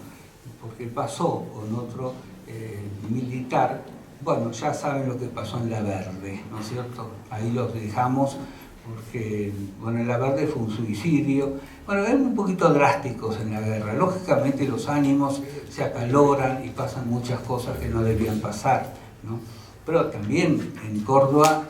Porque pasó con otro militar. Bueno, ya saben lo que pasó en La Verde, ¿no es cierto? Ahí los dejamos porque, bueno, en La Verde fue un suicidio. Bueno, eran un poquito drásticos en la guerra. Lógicamente los ánimos se acaloran y pasan muchas cosas que no debían pasar, ¿no? Pero también en Córdoba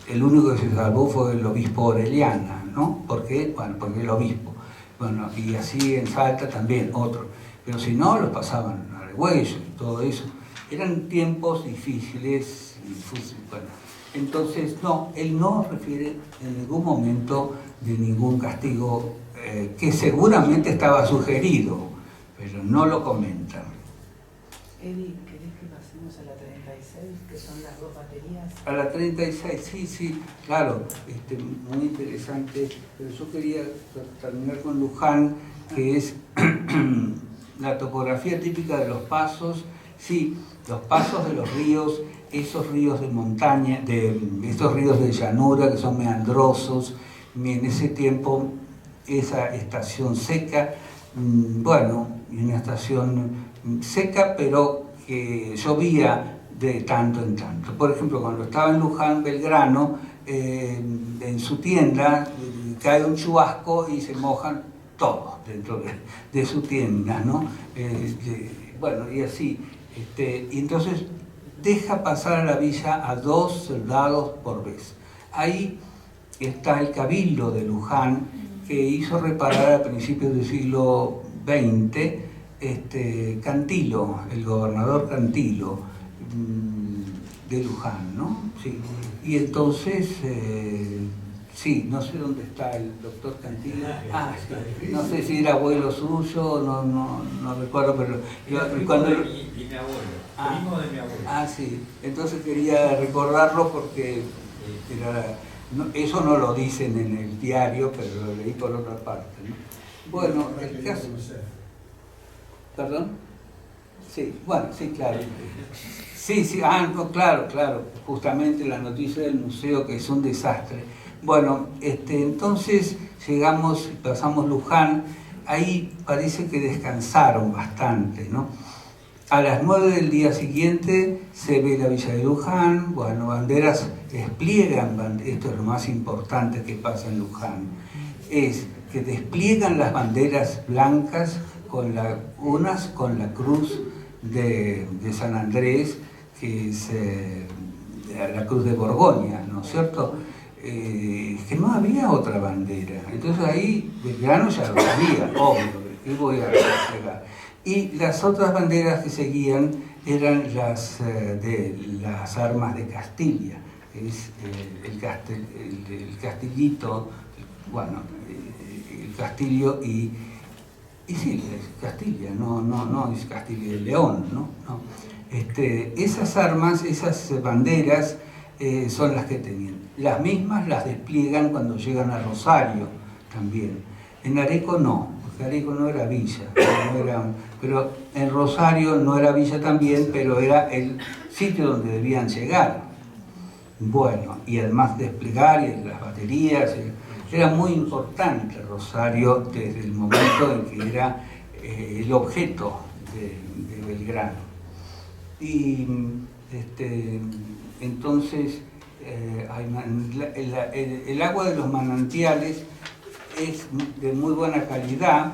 el único que se salvó fue el obispo Orellana, ¿no? ¿Por qué? Bueno, porque el obispo. Bueno, y así en Salta también otro. Pero si no, los pasaban a Argüello y todo eso. Eran tiempos difíciles. Bueno, entonces, no, él no refiere en ningún momento de ningún castigo que seguramente estaba sugerido, pero no lo comentan. Eddie, ¿querés que pasemos a la 36, que son las 2 baterías? A la 36, sí, claro, muy interesante, pero yo quería terminar con Luján, que es la topografía típica de los pasos, sí, los pasos de los ríos, esos ríos de montaña, estos ríos de llanura que son meandrosos, en ese tiempo esa estación seca, bueno, una estación seca pero que llovía de tanto en tanto. Por ejemplo, cuando estaba en Luján, Belgrano, en su tienda cae un chubasco y se mojan todos dentro de su tienda, ¿no? Bueno, y así. Y entonces deja pasar a la villa a 2 soldados por vez. Ahí está el cabildo de Luján, que hizo reparar a principios del siglo XX Cantilo, el gobernador Cantilo de Luján, ¿no? Sí. Y entonces, sí, no sé dónde está el doctor Cantilo. Sí. No sé si era abuelo suyo, no recuerdo, pero cuando... Mi abuelo, primo de mi abuelo. Sí. Entonces quería recordarlo porque era eso no lo dicen en el diario, pero lo leí por otra parte, ¿no? Bueno, el caso... ¿Perdón? Sí, bueno, sí, claro. Sí, no, claro, justamente la noticia del museo, que es un desastre. Bueno, entonces llegamos, pasamos Luján, ahí parece que descansaron bastante, ¿no? A las 9 del día siguiente se ve la Villa de Luján, bueno, banderas despliegan, esto es lo más importante que pasa en Luján, es que despliegan las banderas blancas unas con la cruz de San Andrés, que es la cruz de Borgoña, ¿no es cierto? Que no había otra bandera, entonces ahí Belgrano ya lo sabía, obvio, ¿qué voy a llegar? Y las otras banderas que seguían eran de las armas de Castilla, que es el castillito, bueno, el castillo y sí, es Castilla, no es Castilla y León, ¿no? Esas armas, esas banderas son las que tenían. Las mismas las despliegan cuando llegan a Rosario también. En Areco no, porque Areco no era villa, pero en Rosario no era villa también, pero era el sitio donde debían llegar. Bueno, y además desplegar y las baterías, era muy importante Rosario desde el momento en que era el objeto de Belgrano. Y entonces el agua de los manantiales es de muy buena calidad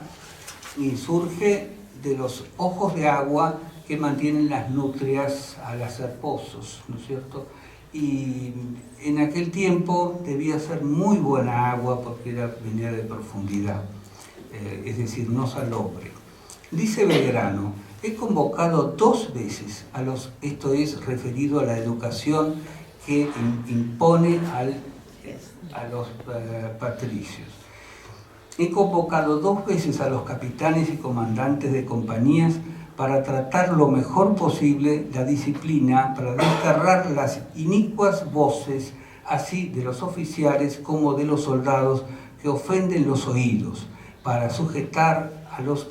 y surge de los ojos de agua que mantienen las nutrias al hacer pozos, ¿no es cierto? Y en aquel tiempo debía ser muy buena agua porque venía de profundidad, es decir, no salobre. Dice Belgrano: he convocado 2 veces esto es referido a la educación que impone a los patricios. He convocado 2 veces a los capitanes y comandantes de compañías para tratar lo mejor posible la disciplina, para desterrar las inicuas voces, así de los oficiales como de los soldados, que ofenden los oídos, para sujetar a los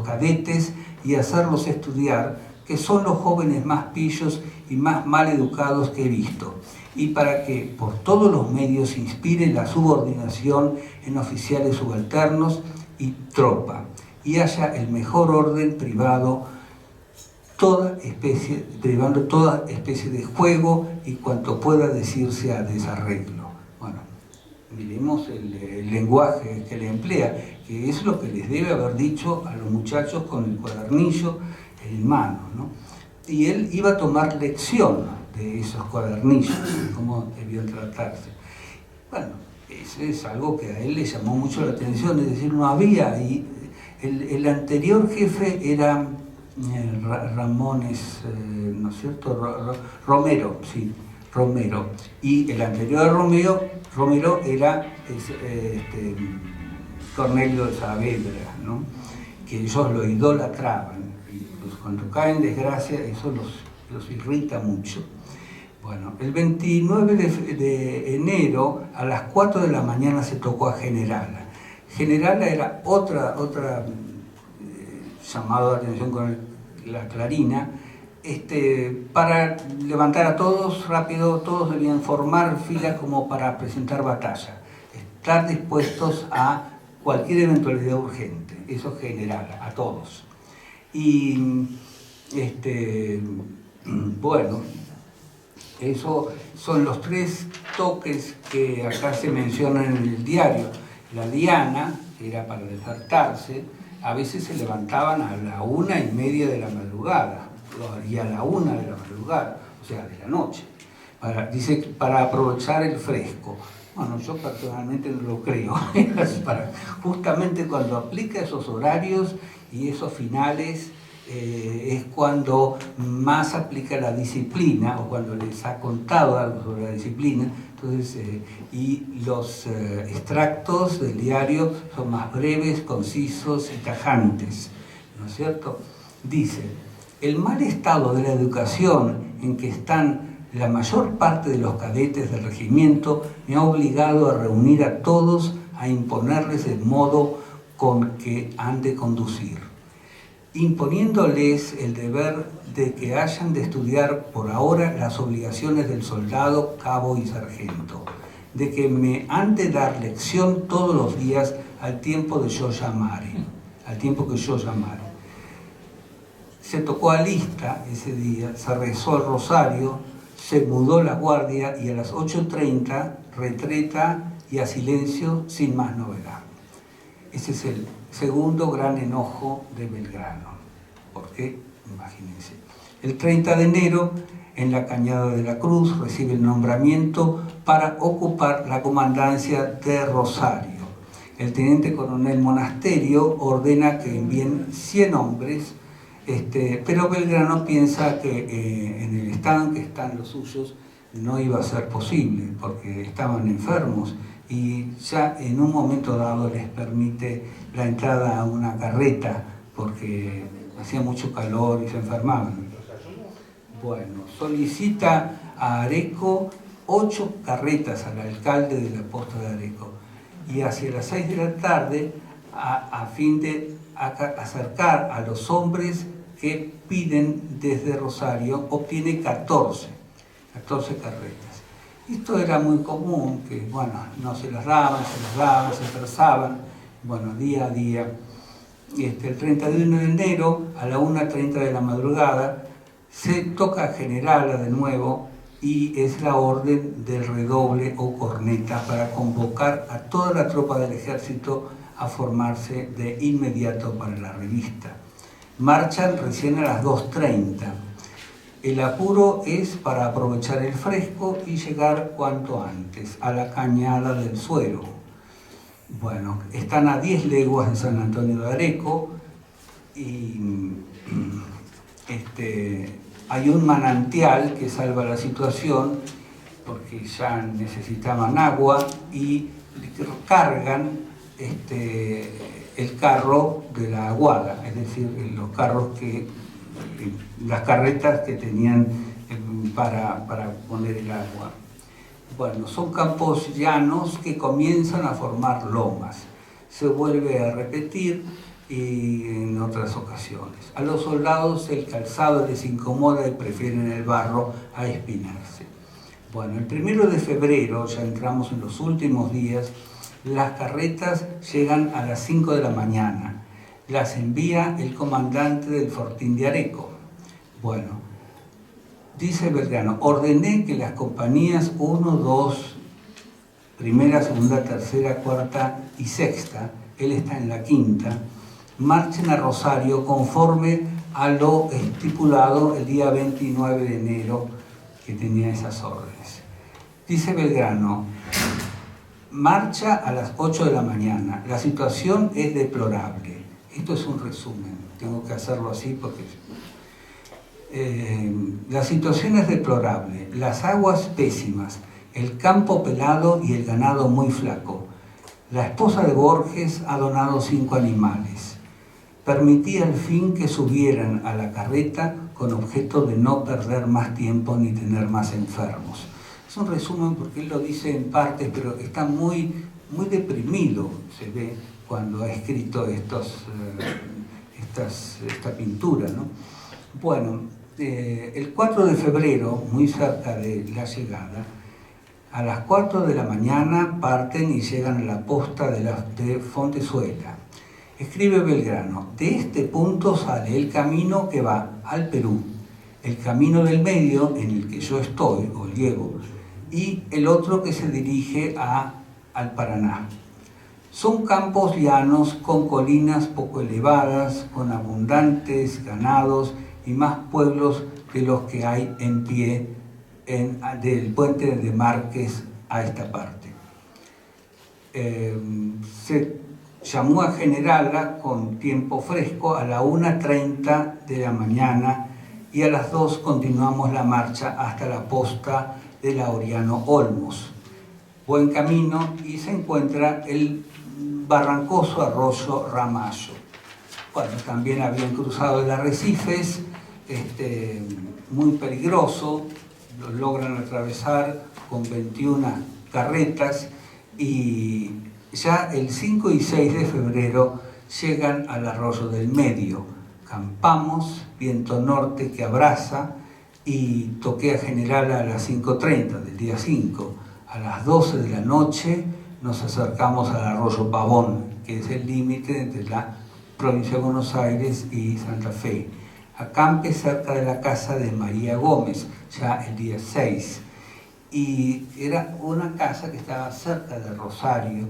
cadetes y hacerlos estudiar, que son los jóvenes más pillos y más mal educados que he visto, y para que por todos los medios inspire la subordinación en oficiales subalternos y tropa, y haya el mejor orden privando toda especie de juego y cuanto pueda decirse a desarreglo. Bueno, miremos el lenguaje que le emplea, que es lo que les debe haber dicho a los muchachos con el cuadernillo en mano, ¿no? Y él iba a tomar lección de esos cuadernillos, cómo debían tratarse. Bueno, eso es algo que a él le llamó mucho la atención, es decir, no había... El anterior jefe era Ramones, ¿no es cierto? Romero, sí, Romero. Y el anterior a Romero era Cornelio de Saavedra, ¿no? Que ellos lo idolatraban. Y pues cuando caen en desgracia, eso los irrita mucho. Bueno, el 29 de enero a las 4 de la mañana se tocó a Generala. Generala era otra llamado de atención con la clarina, para levantar a todos rápido, todos debían formar fila como para presentar batalla, estar dispuestos a cualquier eventualidad urgente, eso Generala, a todos. Y bueno, eso son los 3 toques que acá se mencionan en el diario. La diana, que era para despertarse, a veces se levantaban a la 1:30 de la madrugada, y a la 1 de la madrugada, o sea, de la noche, para aprovechar el fresco. Bueno, yo personalmente no lo creo, justamente cuando aplica esos horarios y esos finales, es cuando más aplica la disciplina, o cuando les ha contado algo sobre la disciplina. Entonces, y los extractos del diario son más breves, concisos y tajantes, ¿no es cierto? Dice: el mal estado de la educación en que están La mayor parte de los cadetes del regimiento me ha obligado a reunir a todos, a imponerles el modo con que han de conducir, imponiéndoles el deber de que hayan de estudiar por ahora las obligaciones del soldado, cabo y sargento, de que me han de dar lección todos los días al tiempo que yo llamare. Se tocó a lista ese día, se rezó el rosario, se mudó la guardia y a las 8:30 retreta y a silencio sin más novedad. Ese es el segundo gran enojo de Belgrano. ¿Por qué? Imagínense. El 30 de enero, en la Cañada de la Cruz, recibe el nombramiento para ocupar la comandancia de Rosario. El teniente coronel Monasterio ordena que envíen 100 hombres, pero Belgrano piensa que en el estado en que están los suyos no iba a ser posible, porque estaban enfermos y ya en un momento dado les permite la entrada a una carreta porque hacía mucho calor y se enfermaban. Bueno, solicita a Areco 8 carretas al alcalde de la posta de Areco y hacia las 6 de la tarde, a fin de acercar a los hombres que piden desde Rosario, obtiene 14 carretas. Esto era muy común, que bueno, no se las daban, se trazaban, bueno, día a día. El 31 de enero, a la 1:30 de la madrugada, se toca generala de nuevo y es la orden del redoble o corneta para convocar a toda la tropa del ejército a formarse de inmediato para la revista. Marchan recién a las 2:30. El apuro es para aprovechar el fresco y llegar cuanto antes a la Cañada del Suero. Bueno, están a 10 leguas de San Antonio de Areco y hay un manantial que salva la situación porque ya necesitaban agua y cargan el carro de la aguada, es decir, los carros las carretas que tenían para poner el agua. Bueno, son campos llanos que comienzan a formar lomas. Se vuelve a repetir y en otras ocasiones. A los soldados el calzado les incomoda y prefieren el barro a espinarse. Bueno, el 1 de febrero, ya entramos en los últimos días, las carretas llegan a las 5 de la mañana. Las envía el comandante del fortín de Areco. Bueno, dice Belgrano, ordené que las compañías 1, 2, primera, segunda, tercera, cuarta y sexta, él está en la quinta, marchen a Rosario conforme a lo estipulado el día 29 de enero, que tenía esas órdenes. Dice Belgrano, marcha a las 8 de la mañana, la situación es deplorable. Esto es un resumen, tengo que hacerlo así porque... la situación es deplorable, las aguas pésimas, el campo pelado y el ganado muy flaco. La esposa de Borges ha donado 5 animales. Permití al fin que subieran a la carreta con objeto de no perder más tiempo ni tener más enfermos. Es un resumen porque él lo dice en partes, pero está muy deprimido, se ve, cuando ha escrito esta pintura, ¿no? Bueno, el 4 de febrero, muy cerca de la llegada, a las 4 de la mañana parten y llegan a la posta de Fontezuela. Escribe Belgrano, de este punto sale el camino que va al Perú, el camino del medio en el que yo estoy, o llego, y el otro que se dirige al Paraná. Son campos llanos con colinas poco elevadas, con abundantes ganados y más pueblos de los que hay en pie del puente de Márquez a esta parte. Se llamó a generala con tiempo fresco a la 1:30 de la mañana y a las 2 continuamos la marcha hasta la posta de Laureano Olmos. Buen camino y se encuentra el barrancoso arroyo Ramallo. Bueno, también habían cruzado el Arrecifes, muy peligroso, lo logran atravesar con 21 carretas y ya el 5 y 6 de febrero llegan al Arroyo del Medio. Campamos, viento norte que abraza, y toqué a General a las 5:30 del día 5. A las 12 de la noche nos acercamos al Arroyo Pavón, que es el límite entre la provincia de Buenos Aires y Santa Fe. Acampé cerca de la casa de María Gómez, ya el día 6. Y era una casa que estaba cerca de Rosario.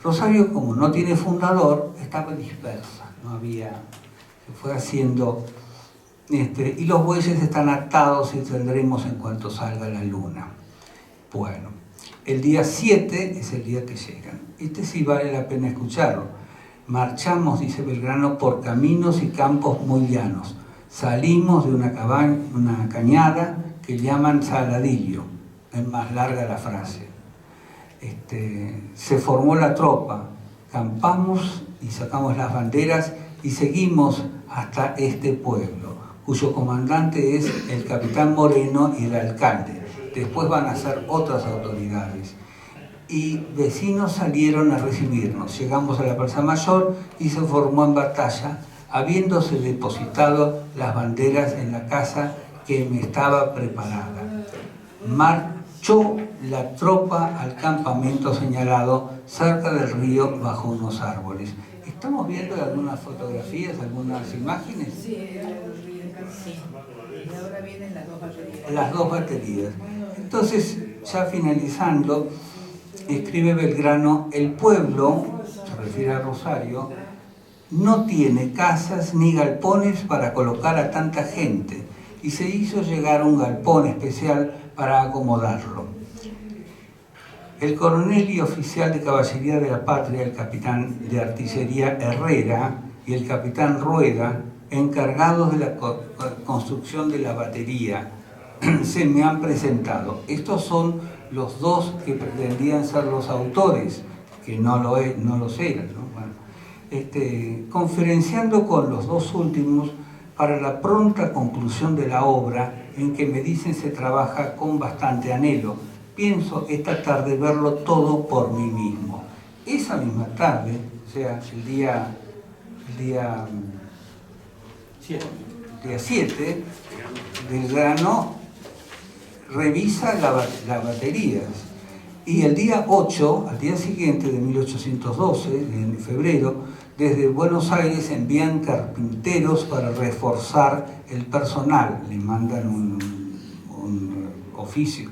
Rosario, como no tiene fundador, estaba dispersa, no había, se fue haciendo, y los bueyes están atados y tendremos en cuanto salga la luna. Bueno, el día 7 es el día que llegan. Este sí vale la pena escucharlo. Marchamos, dice Belgrano, por caminos y campos muy llanos. Salimos de una cañada que llaman Saladillo, es más larga la frase. Se formó la tropa, campamos y sacamos las banderas y seguimos hasta este pueblo, cuyo comandante es el capitán Moreno y el alcalde. Después van a ser otras autoridades. Y vecinos salieron a recibirnos. Llegamos a la Plaza Mayor y se formó en batalla, habiéndose depositado las banderas en la casa que me estaba preparada. Marchó la tropa al campamento señalado cerca del río bajo unos árboles. ¿Estamos viendo algunas fotografías, algunas imágenes? Sí, el río sí. Y ahora vienen las dos baterías. Las dos baterías. Entonces, ya finalizando, escribe Belgrano, el pueblo, se refiere a Rosario, no tiene casas ni galpones para colocar a tanta gente y se hizo llegar un galpón especial para acomodarlo. El coronel y oficial de caballería de la patria, el capitán de artillería Herrera y el capitán Rueda, encargados de la construcción de la batería, se me han presentado. Estos son los dos que pretendían ser los autores, que no los eran, ¿no? Bueno, conferenciando con los dos últimos para la pronta conclusión de la obra, en que me dicen se trabaja con bastante anhelo. Pienso esta tarde verlo todo por mí mismo. Esa misma tarde, o sea, el día 7, Belgrano revisa las baterías. Y el día 8, al día siguiente de 1812, en febrero, desde Buenos Aires envían carpinteros para reforzar el personal. Le mandan un oficio.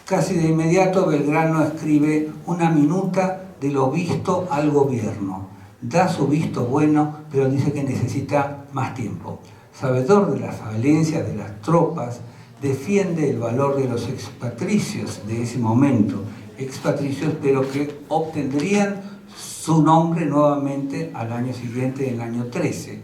Casi de inmediato Belgrano escribe una minuta de lo visto al gobierno. Da su visto bueno, pero dice que necesita más tiempo. Sabedor de las falencias de las tropas, defiende el valor de los expatricios de ese momento. Expatricios, pero que obtendrían su nombre nuevamente al año siguiente, en el año 13.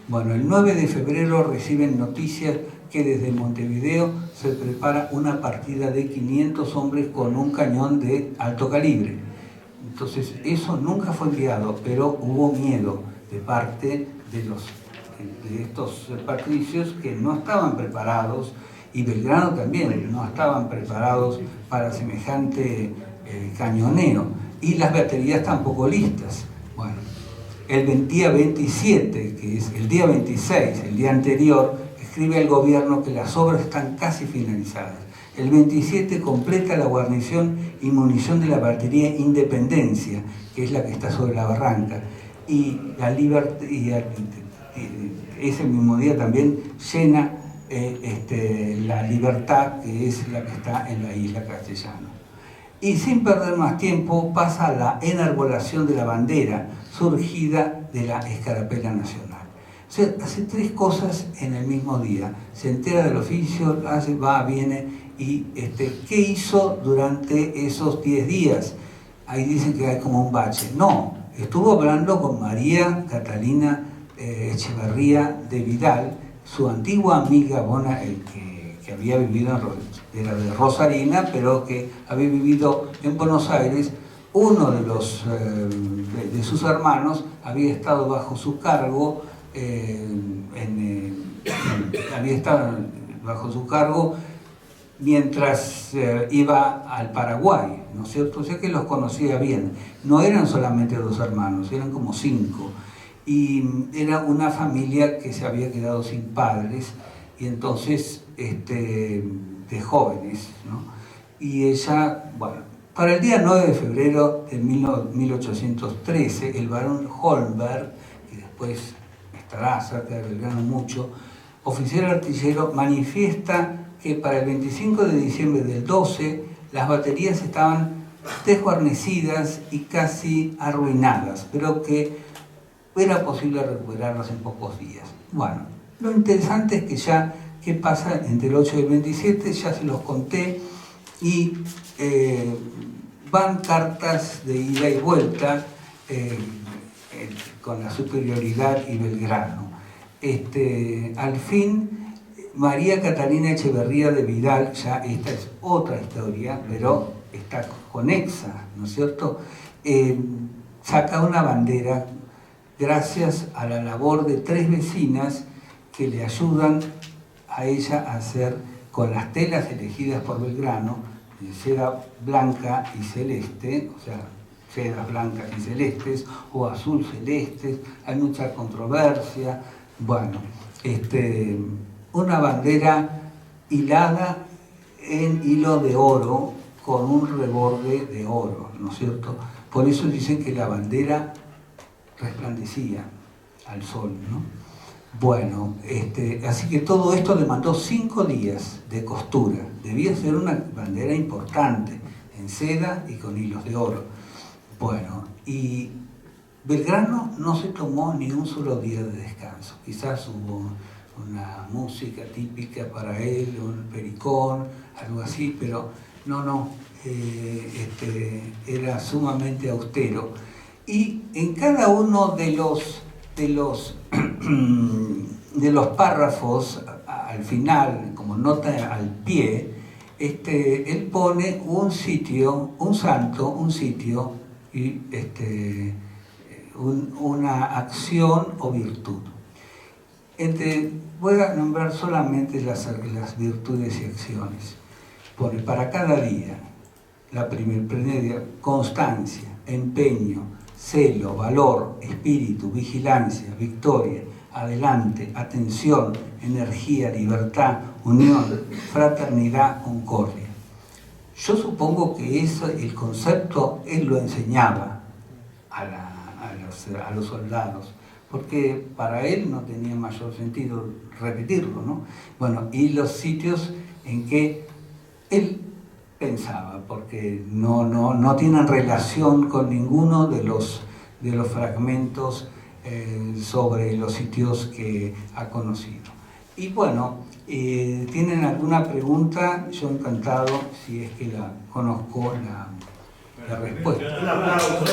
Bueno, el 9 de febrero reciben noticias que desde Montevideo se prepara una partida de 500 hombres con un cañón de alto calibre. Entonces, eso nunca fue enviado, pero hubo miedo de parte de estos patricios que no estaban preparados, y Belgrano también, no estaban preparados para semejante cañoneo, y las baterías tampoco listas. Bueno, el día 27, que es el día 26, el día anterior, escribe al gobierno que las obras están casi finalizadas. El 27 completa la guarnición y munición de la batería Independencia, que es la que está sobre la barranca, y ese mismo día también llena la Libertad, que es la que está en la isla Castellano. Y sin perder más tiempo pasa a la enarbolación de la bandera surgida de la Escarapela Nacional. O sea, hace tres cosas en el mismo día. Se entera del oficio, viene, y ¿qué hizo durante esos 10 días? Ahí dicen que hay como un bache. No, estuvo hablando con María Catalina Echeverría de Vidal, su antigua amiga, que había vivido era de Rosarina, pero que había vivido en Buenos Aires. Uno de sus hermanos había estado bajo su cargo, mientras iba al Paraguay, ¿no es cierto? O sea que los conocía bien. No eran solamente 2 hermanos, eran como 5. Y era una familia que se había quedado sin padres, y entonces, de jóvenes, ¿no? Y ella, bueno, para el día 9 de febrero de 1813, el barón Holmberg, que después estará cerca de Belgrano mucho, oficial artillero, manifiesta que para el 25 de diciembre del 12 las baterías estaban desguarnecidas y casi arruinadas, pero que era posible recuperarlas en pocos días. Bueno, lo interesante es que ya, ¿qué pasa entre el 8 y el 27? Ya se los conté, y van cartas de ida y vuelta con la superioridad y Belgrano. Al fin, María Catalina Echeverría de Vidal, ya esta es otra historia, pero está conexa, ¿no es cierto? Saca una bandera gracias a la labor de 3 vecinas que le ayudan a ella a hacer, con las telas elegidas por Belgrano, de seda blanca y celeste, o sea, sedas blancas y celestes, o azul celestes, hay mucha controversia. Bueno, una bandera hilada en hilo de oro, con un reborde de oro, ¿no es cierto? Por eso dicen que la bandera resplandecía al sol, ¿no? Bueno, así que todo esto demandó 5 días de costura. Debía ser una bandera importante, en seda y con hilos de oro. Bueno, y Belgrano no se tomó ni un solo día de descanso. Quizás hubo una música típica para él, un pericón, algo así, pero no, era sumamente austero. Y en cada uno de los párrafos, al final, como nota al pie, él pone un sitio, un santo, un sitio y una acción o virtud. Voy a nombrar solamente las virtudes y acciones. Pone para cada día, la primera, constancia, empeño, celo, valor, espíritu, vigilancia, victoria, adelante, atención, energía, libertad, unión, fraternidad, concordia. Yo supongo que el concepto él lo enseñaba a los soldados, porque para él no tenía mayor sentido repetirlo, ¿no? Bueno, y los sitios en que él pensaba, porque no tienen relación con ninguno de los fragmentos sobre los sitios que ha conocido. Y bueno, ¿tienen alguna pregunta? Yo encantado, si es que la conozco, la respuesta. Un aplauso.